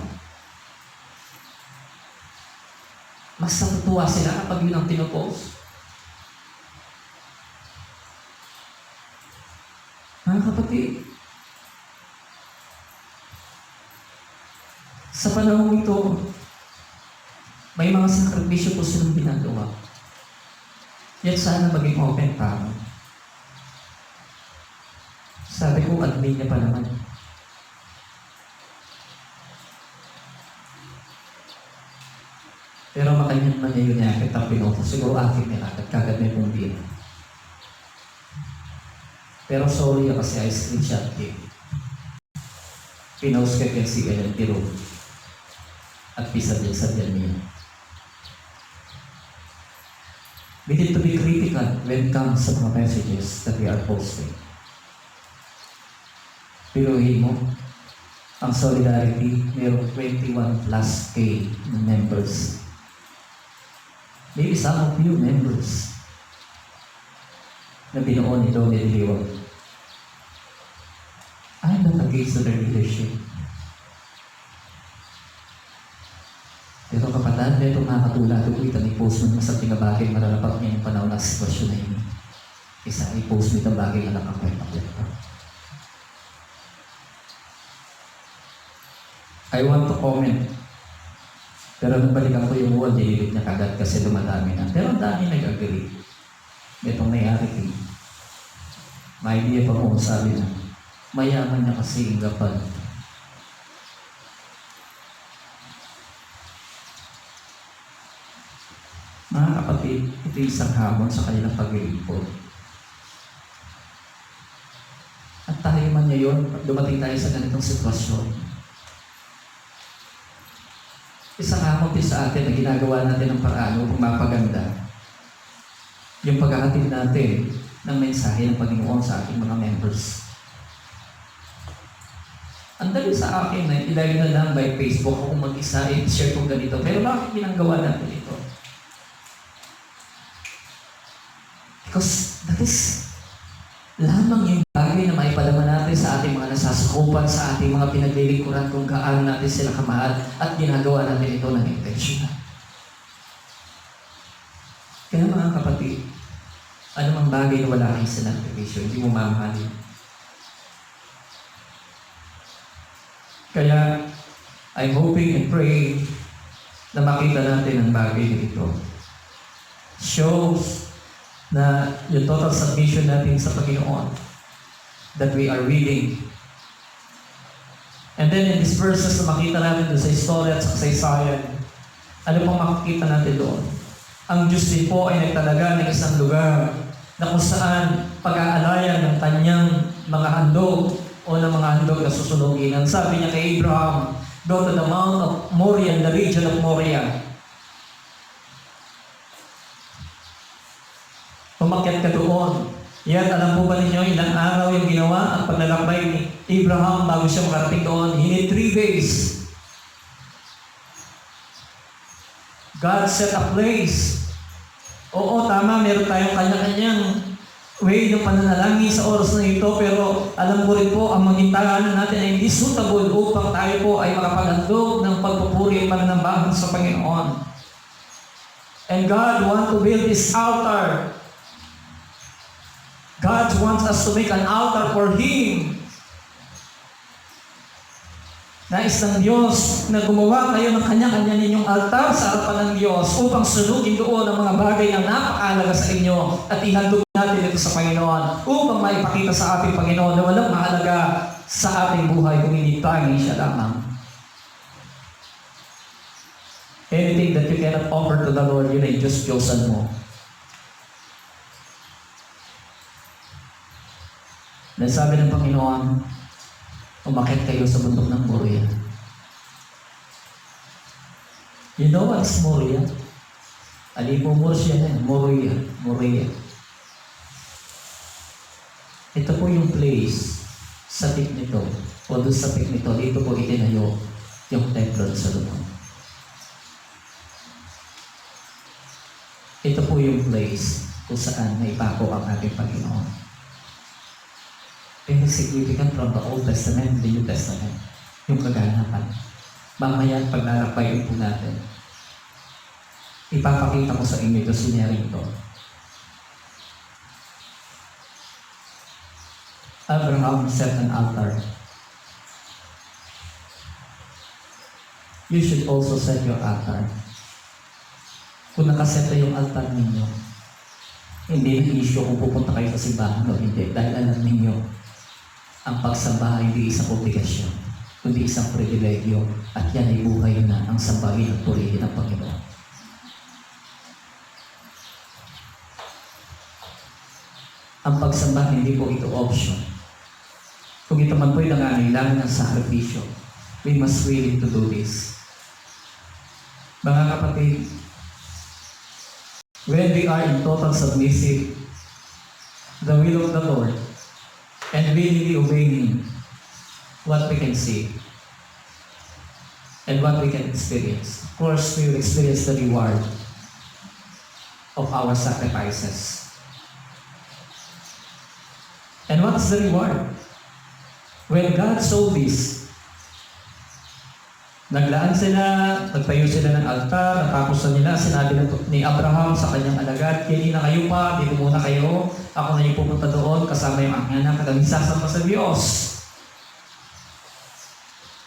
Mas natutuwa sila kapag yun ang pinopost. Mga kapatid, sa panahon ito, may mga sakripisyo po silang ginagawa. Yet sana maging open pa. Sabi ko, admin niya pa naman. Pero makanyan man niya yun niya, kitang pinoto. Siguro akin nila, at kagad may pumbira. Pero sorry kasi I screenshot him. Pinost ka kaya si Ellen Tiro. At pisadyan niya. We need to be critical when it comes sa mga messages that we are posting. Piluhin mo, ang Solidarity, mayroong 21 plus K na members. Maybe some of you members na binuo ni Donnie Leon. I'm not against their leadership. Pero kapatid, may itong nakakatula doon ito i-post mo sa tingabagay maralapat niya yung panahon ng sitwasyon na yun. Isa i-post mo itong bagay na nakapagpapit pa. I want to comment. Pero nung balikan ko yung wall, nililip niya kagad kasi dumadami na. Pero ang dami nag-agree. Itong nangyari ko. May idea pa kung sabi na, mayaman niya kasi yung gapal. Mga kapatid, ito isang hamon sa kanilang paglilipod. At tayo man ngayon, pag dumating tayo sa ganitong sitwasyon, isang hamon din sa atin na ginagawa natin ng paraan upang mapaganda yung paghahatid natin ng mensahe ng Panginoon sa ating mga members. Ang dali sa akin na ilagay na lang by Facebook kung mag-isa, i-share kong ganito. Pero bakit ginagawa natin ito? Because that is lamang yung bagay na maipalaman natin sa ating mga nasasakupan, sa ating mga pinaglilingkuran kung gaano natin sila kamahal at ginagawa natin ito ng intention. Kaya mga kapatid, anumang bagay na wala kayong sinakripisyo, hindi mo mamahalin. Kaya, I'm hoping and praying na makita natin ang bagay na ito. Shows na yung total submission natin sa Panginoon, that we are willing And then in these verses na makita natin doon sa istorya at sa kasaysayan, ano pong makikita natin doon? Ang Diyos din po ay nagtalaga ng isang lugar na kung saan pag-aalayan ng kanyang mga handog o ng mga handog na susunugin. Ang sabi niya kay Abraham, go to the Mount of Moriah, the region of Moriah. Umakyat ka doon. Yan, alam po ba ninyo, ilang araw yung ginawa at paglalakbay ni Abraham bago siya makarating doon? He need 3 days. God set a place. Oo, tama, meron tayong kanya-kanyang way ng pananalangin sa oras na ito, pero alam ko rin po, ang maghintaganan natin ay hindi suitable upang tayo po ay makapaghandog ng pagpupuri at pananambahan sa Panginoon. And God wants to build this altar. God wants us to make an altar for Him. Nais ng Diyos na gumawa kayo ng kanya-kanya ninyong altar sa harapan ng Diyos upang sunugin doon ang mga bagay na napakahalaga sa inyo at ihandog natin ito sa Panginoon upang maipakita sa ating Panginoon na walang mahalaga sa ating buhay kung hindi tanging siya lamang. Anything that you cannot offer to the Lord, yun ay Diyos Diyosan mo. Nasabi ng Panginoon, umakyat kayo sa bundok ng Moriah. You know what's Moriah? Alipo Moriah yan, Moriah. Ito po yung place sa tip nito, o doon sa tip nito, dito po itinayo yung templo ng Solomon. Ito po yung place kung saan naipako ang ating Panginoon. Yung significant from the Old Testament and the New Testament. Yung kaganapan. Mamaya, pag nalakbayin po natin, ipapakita ko sa inyo ito, sinyaring ito. Abraham set an altar. You should also set your altar. Kung nakaset na yung altar ninyo, hindi na issue kung pupunta kayo sa simbahan o hindi. Dahil alam ninyo, ang pagsamba ay hindi isang obligasyon, kundi isang pribilegyo, at yan ay buhay na ang sambahin at purihin ng Panginoon. Ang pagsamba, hindi po ito option. Kung ito man po'y nangangailangan ng sakripisyo, we must willing to do this. Mga kapatid, when we are in total submissive, the will of the Lord, and willingly obeying what we can see and what we can experience. Of course, we will experience the reward of our sacrifices. And what is the reward? When God saw this, naglaan sila, nagtayo sila ng altar, natapos na nila, sinabi ni Abraham sa kanyang alagad, hindi na kayo pa, dito muna kayo, ako na yung pupunta doon, kasama yung aking anak, at ang isasamba sa Diyos.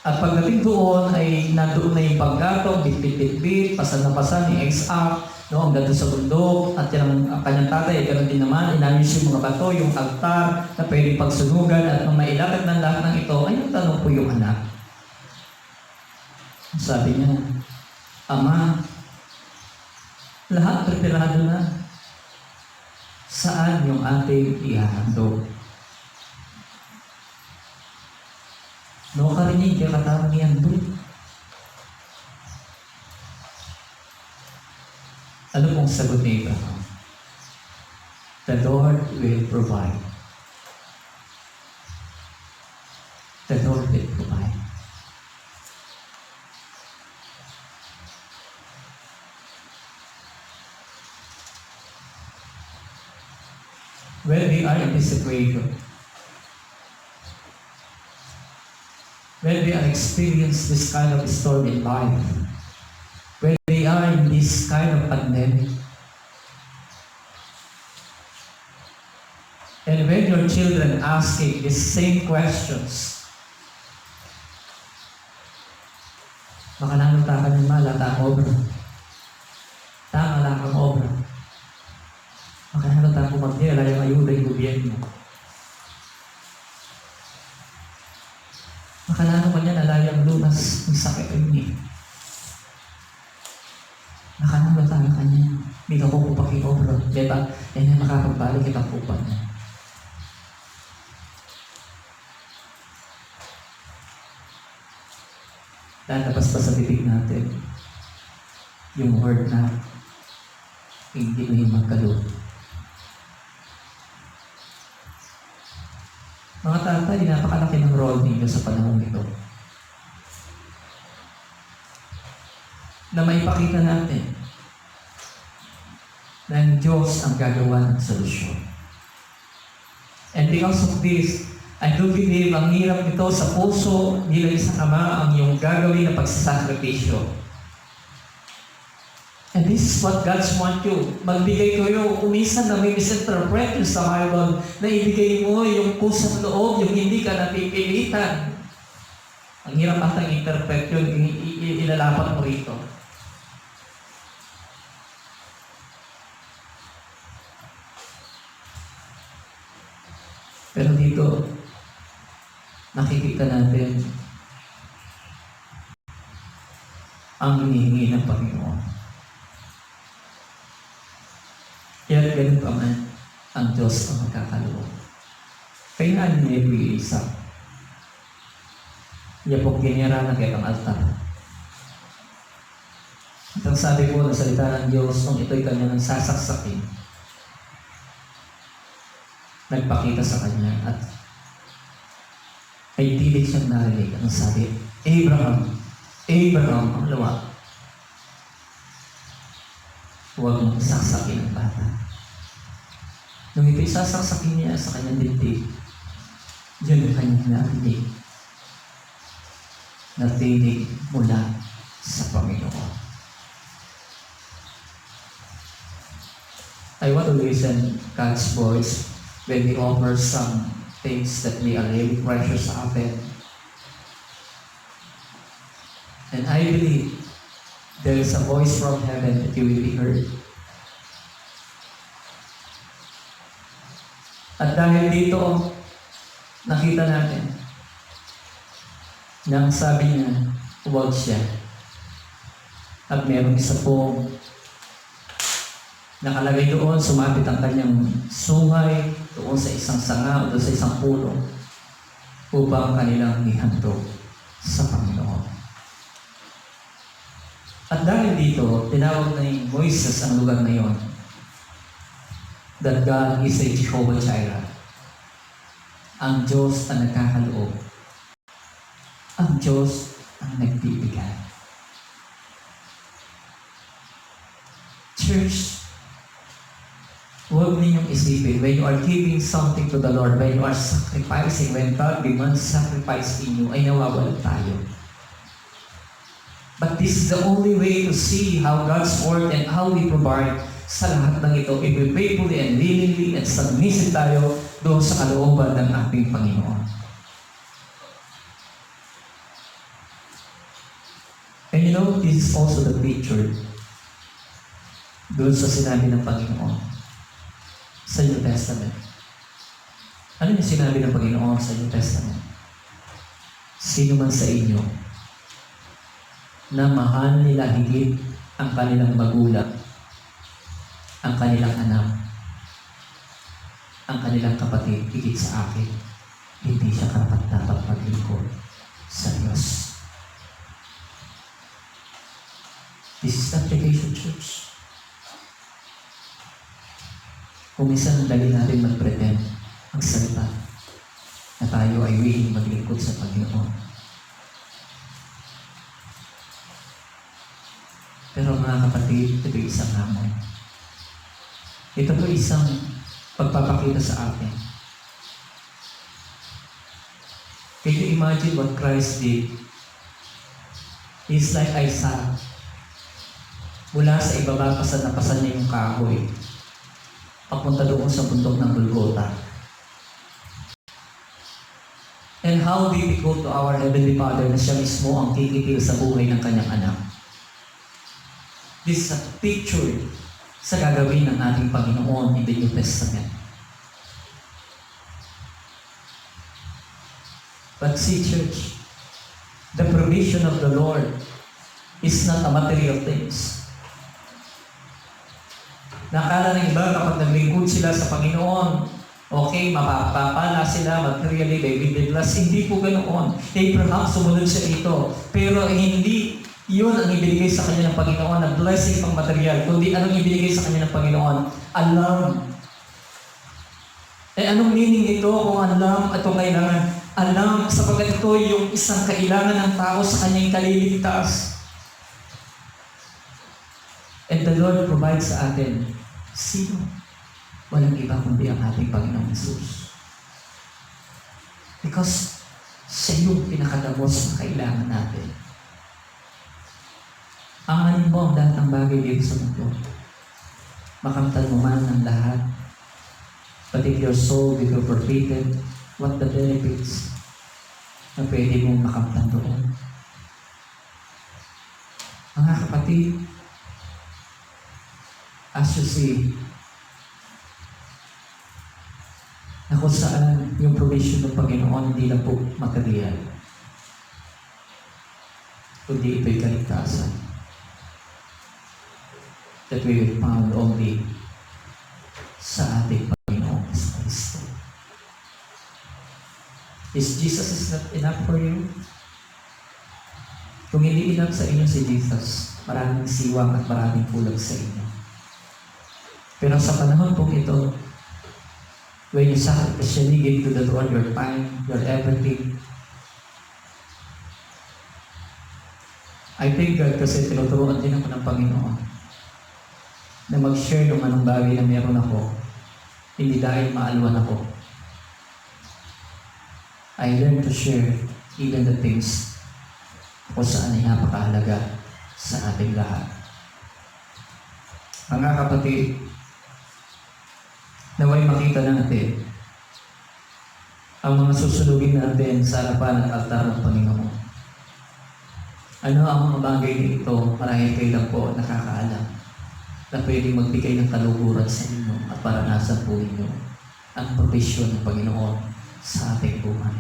At pagdating doon, ay nandoon na yung paggatong, bit-bit-bit-bit, pasan na pasan, ni Isaac, no, ang ganda sa bundok, at yan ang kanyang tatay, ganoon din naman, inayos yung mga bato, yung altar, na pwedeng pagsunugan, at nung mailatag ng lahat ng ito, ay yung tanong po yung anak. Sabi niya, Ama, lahat preparado na. Saan yung ating ihahandog? No karinig, kaya katawag niyan doon. Ano pong sagot ni Abraham? The Lord will provide. The Lord will provide. When we are in this situation, when we are experiencing this kind of storm in life, when we are in this kind of pandemic, and when your children asking the same questions, baka naman takan yung malata ang obra. Tama lang ang obra. Baka naman takan magdila yung ayuda yung gobyerno. Makalano man yan, alayang lunas, ng sakit ay ni. Makanang latang kanya, hindi ka po pakiobro. Diba? Yan ang makapagbalik kitang upan niya. Lalabas pa sa bibig natin yung word na hindi mo yung magkaloob. Mga tatay, napakalaki ng role ninyo sa panahon ito. Na maipakita natin na ang Diyos ang gagawa ng solusyon. And because of this, I do believe ang hirap nito sa puso bilang isang ama ang iyong gagawin na pagsasakripisyo. And this is what God wants you. Magbigay kayo, umisan na may misinterpret yung sa Bible na ibigay mo yung pusang loob, yung hindi ka napipilitan. Ang hirap atang interpret yun, ilalapat mo rito. Pero dito, nakikita natin ang hinihingi ng Panginoon. Kaya ganun pa man, ang Diyos ang magkakaloob. Kaya nga ni Nebuchadnezzar isa. Niya pong ginira na kaya ang altar. At ang sabi po ng salita ng Diyos, nung ito'y kanya nang sasaksakin, nagpakita sa kanya at ay pilit siyang narinig. Ang sabi, Abraham, Abraham, ang lawa. Huwag mong saksakin ang bata. Nung ito'y sasaksakin niya sa kanyang dibdib, yun ang kanyang narinig. Natinig mula sa Panginoon. I want to listen God's voice when He offers some things that may are really precious sa atin. And I believe there is a voice from heaven that you will be heard. At dahil dito, nakita natin na ang sabi niya, huwag siya. At meron isa pong nakalagay doon, sumapit ang kanyang sungay doon sa isang sanga o doon sa isang puno upang kanilang ihandog sa Panginoon. At dahil dito, tinawag na ni Moises ang lugar na yon that God is a Jehovah Jireh. Ang Diyos ang nagkakaloob. Ang Diyos ang nagbibigay. Church, huwag ninyong isipin, when you are giving something to the Lord, when you are sacrificing, when God demands sacrifice in you, ay nawawalan tayo. But this is the only way to see how God's work and how we provide sa lahat ng ito. If we faithfully and willingly and submissive tayo doon sa kalooban ng ating Panginoon. And you know, this is also the picture doon sa sinabi ng Panginoon sa New Testament. Ano yung sinabi ng Panginoon sa New Testament? Sino man sa inyo na mahal nila higit ang kanilang magulang, ang kanilang anak, ang kanilang kapatid higit sa akin, hindi siya dapat maglingkod sa Diyos. This is the application, church. Kung minsan dali natin mag-pretend ang salita na tayo ay willing maglingkod sa Panginoon. Pero mga kapatid, ito isang hamon. Ito po isang pagpapakita sa atin. Can you imagine what Christ did? It's like Isaac. Mula sa ibaba, pasan niya yung kahoy. Papunta doon sa bundok ng Golgotha. And how difficult to our Heavenly Father na siya mismo ang kikitil sa buhay ng kanyang anak. This is a picture sa gagawin ng ating Panginoon in the New Testament. But see, church, The provision of the Lord is not a material things. Nakala ng iba kapag naglingkod sila sa Panginoon, okay, mapapala sila materially, they will be blessed. Hindi po ganoon. Abraham, sumunod siya dito. Pero hindi yun ang ibinigay sa kanya ng Panginoon na blessing pang material, kundi anong ibinigay sa kanya ng Panginoon? Alam. Anong meaning ito kung alam at kung kailangan? Alam, sapagkat ito yung isang kailangan ng tao sa kanyang kaliligtas. And the Lord provides sa atin. Sino? Walang iba kundi ang ating Panginoong Jesus. Because siya yung pinakadamos na kailangan natin. Anganin mo ang lahat ng bagay dito sa mundo. Makamtan mo man ang lahat. But if your soul will be forfeited, what the benefits na pwede mong makamtan doon? Mga kapatid, as you see, na kung saan yung provision ng Panginoon hindi lang po material, kundi ito'y kaligtasan that we will found only sa ating Panginoon sa Kristo. Is Jesus is not enough for you? Kung hindi enough sa inyo si Jesus, maraming siwang at maraming kulang sa inyo. Pero sa panahon pong ito, when you sacrificially give to the Lord your time, your everything, I thank God kasi tinuturuan din ako ng Panginoon na mag-share ng anong bagay na meron ako, hindi dahil maalwan ako. I learned to share even the things kung saan ay napakahalaga sa ating lahat. Mga kapatid, naway makita natin ang mga susunugin natin sa harapan ng altar ng Panginoon. Ano ang mga bagay nito? Marahil kayo lang po nakakaalam na pwedeng magbigay ng kaluguran sa inyo at paranasan po ninyo ang provision ng Panginoon sa ating buhay.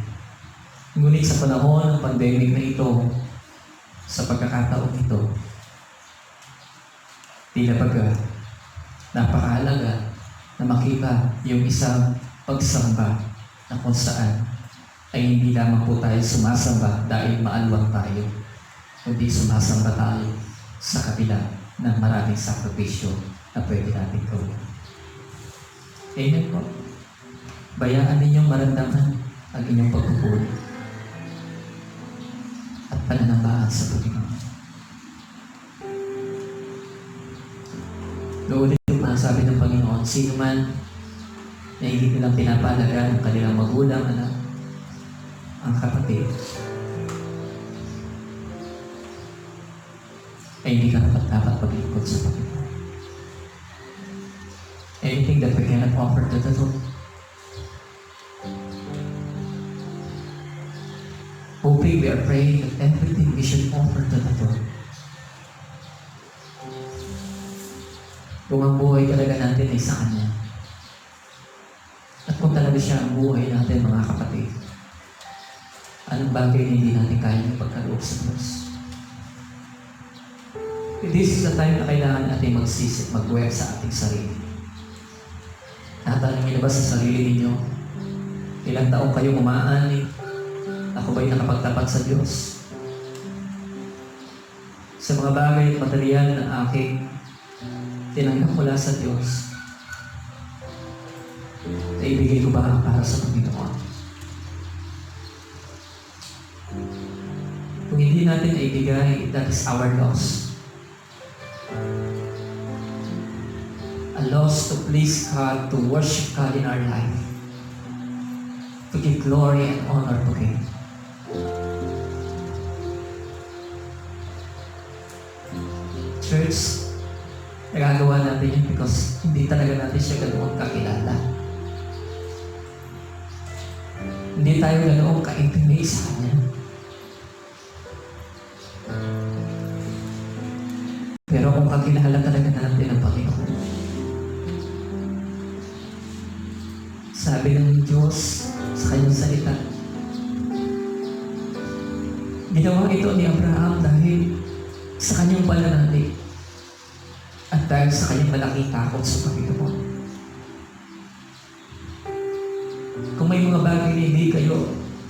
Ngunit sa panahon ng pandemic na ito, sa pagkakataon ito, tila baga, napakahalaga na makita yung isang pagsamba na kung saan ay hindi lamang po tayo sumasamba dahil maalwan tayo, kundi sumasamba tayo sa kabila ng maraming sakripisyo na pwede natin gawin. Amen po. Bayaan ninyong maramdaman ang inyong pagpupuli at pananambahan sa Panginoon. Noon yung sabi ng Panginoon, sino man na hindi nilang pinapalaga ng kanilang magulang, anak, ang kapatid, ay hindi ka dapat paglingkod sa Panginoon. Anything that we cannot offer to the Lord, hoping we are praying that everything we should offer to the Lord. Kung ang buhay talaga natin ay sa Kanya, at kung talaga siya ang buhay natin, mga kapatid, anong bagay na hindi natin kayang pagkaloob sa Diyos? This is the time na kailangan natin magsisip, mag-work sa ating sarili. Natanong niyo na ba sa sarili ninyo? Ilang taong kayo umaani? Ako ba'y nakapagtapat sa Diyos? Sa mga bagay at material na aking tinanggap mula sa Diyos, naibigay ko ba para sa Panginoon? Kung hindi natin naibigay, that is our loss. A loss to please God, to worship God in our life, to give glory and honor to Him. Church, nagagawa natin yun because hindi talaga natin siya ganoon kakilala. Hindi tayo ganoon kaintindi sa Kanya. Pero kung kakilala talaga natin ang Panginoon, sabi ng Diyos sa Kanyang salita, Ginawa ito ni Abraham dahil sa kanyang pananalig at dahil sa kanyang malaking takot sa Panginoon. Kung may mga bagay na hindi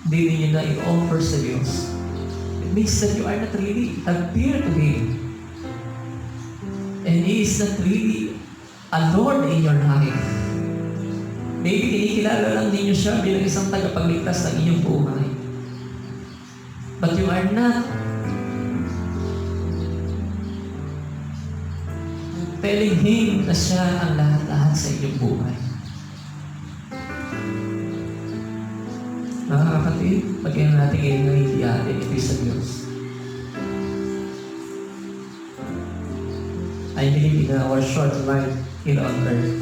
ninyo na i-offer sa Diyos, it means that you are not really adhere to Him. And He is not really a Lord in your life. Maybe kinikilala lang ninyo siya bilang isang tagapagligtas ng inyong buhay. But you are not telling Him na siya ang lahat-lahat sa inyong buhay. Mga kapatid, pagkaya natin ngayon na hindi atin ito sa Diyos. I believe in our short life here on earth,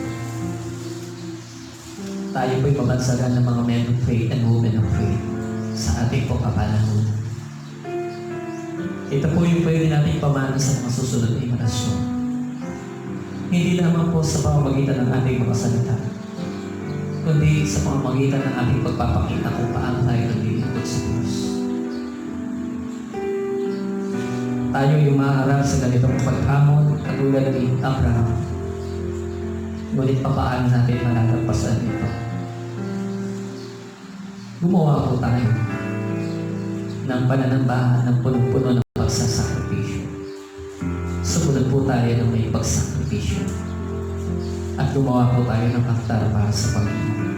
tayo po'y mabansagan ng mga men of faith and women of faith sa ating pong kapanahon. Ito po yung pwede natin pamana sa mga susunod na imanasyon. Hindi naman po sa pamamagitan ng ating mga salita, kundi sa pamamagitan ng ating pagpapakita kung paano tayo naglilingkod sa Diyos. Tayo yung maharap sa ganitong paghamon katulad ni Abraham. Ngunit paano natin malalagpasan ito? Gumawa po tayo ng pananambahan ng punong-puno ng pagsasakripisyo. Sumunod po tayo ng may pagsakripisyo. At gumawa po tayo ng altar para sa Panginoon.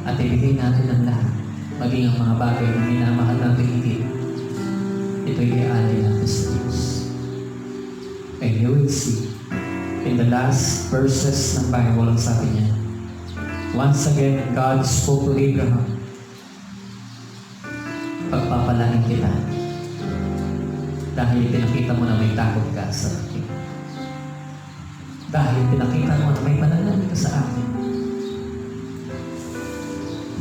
At ibigay natin ang lahat, maging ang mga bagay na minamahal natin higit. Ito'y iaalay natin sa Diyos. And you will see, in the last verses ng Bible, ang sabi niya, once again, God spoke to Abraham, pagpapalain kita dahil pinakita mo na may takot ka sa akin. Dahil pinakita mo na may pananalig ka sa akin.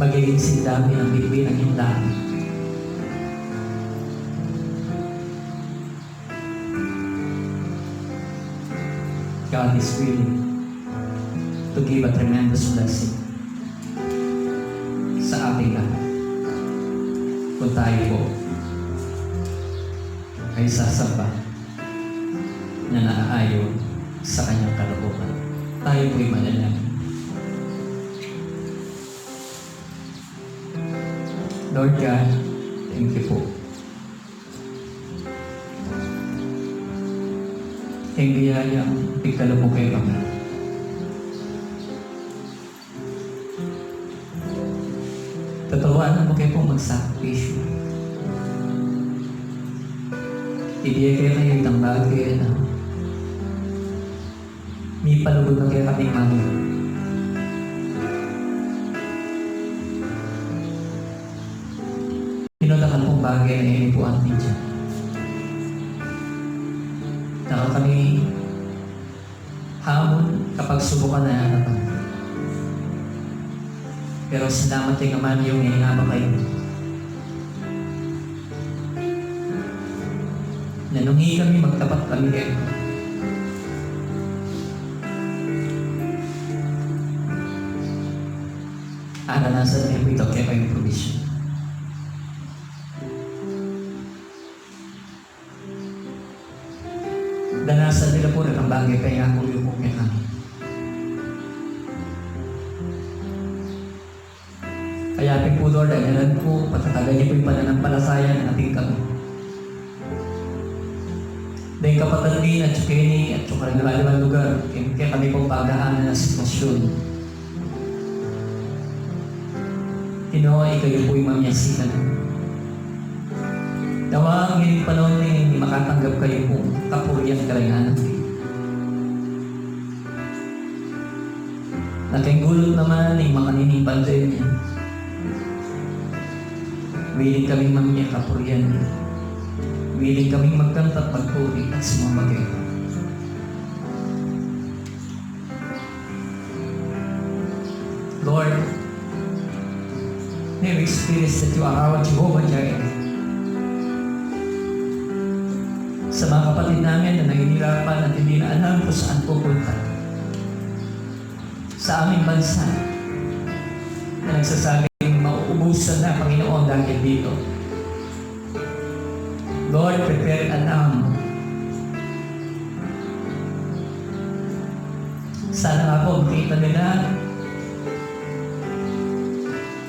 Magiging sindami ng bituin ng iyong langit. God is willing to give a tremendous blessing sa ating lahat. Kung tayo po ay sasamba na naaayon sa kanyang kalooban, tayo po'y manalangin. Lord God, thank you po. Ang biyayang pigkalo mo kayo kami. Tatawanan mo kayo pong magsakripisyo. Ibigay kayo ng bagay na may palugod na kayo kaming mami. Pinulakan pong bagay na inipuan din dyan. Naka kami hamon kapag subukan na hanapan. Pero salamat kay Aman yung hinama kayo. Nanungi kami, magtapat kami kayo. Nasa tayo ito kaya kayong provision. Danasan nila po na ang bagay kaya ako yung kami. Kaya po Lord, ayalan po, patatagan niyo po yung pananampalataya ng ating kami. Dahil kapatid din at Chukeni at saka rin na lugar, kaya kami pong pagdaanan ng sitwasyon. Pinoy, kayo po'y mamyasikan. Dawa ang hiling panahon ni makatanggap kayo po kapurihan karanganan kayo. Nakingulot naman ng makanining pandemya. Wiling kaming mamya kapurihan niya. Wiling kaming magkanta at magpuri at sumamagay. Lord, may we experience that you are our Jehovah Jireh. Sa mga kapatid namin na nahihirapan at hindi na alam kung saan pupunta. Sa aming bansa na nagsasabing mauubusan na Panginoon dahil dito. Lord, prepare a lamb. Sana nga po, makita nila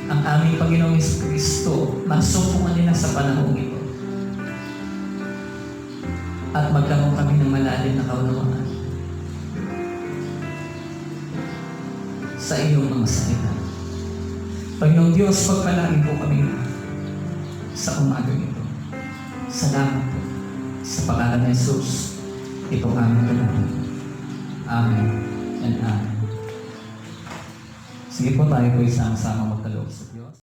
ang aming Panginoong Kristo, masumpungan nila sa panahong ito. At magkaroon kami ng malalim na kaunawaan sa iyong mga salita. Panginoong Diyos, pagpalain po kami sa umagang ito. Salamat po sa pangalan ni Jesus. Itong aming dalangin. Amen and amen. Sige po, tayo po isama-sama magkaloob sa Diyos.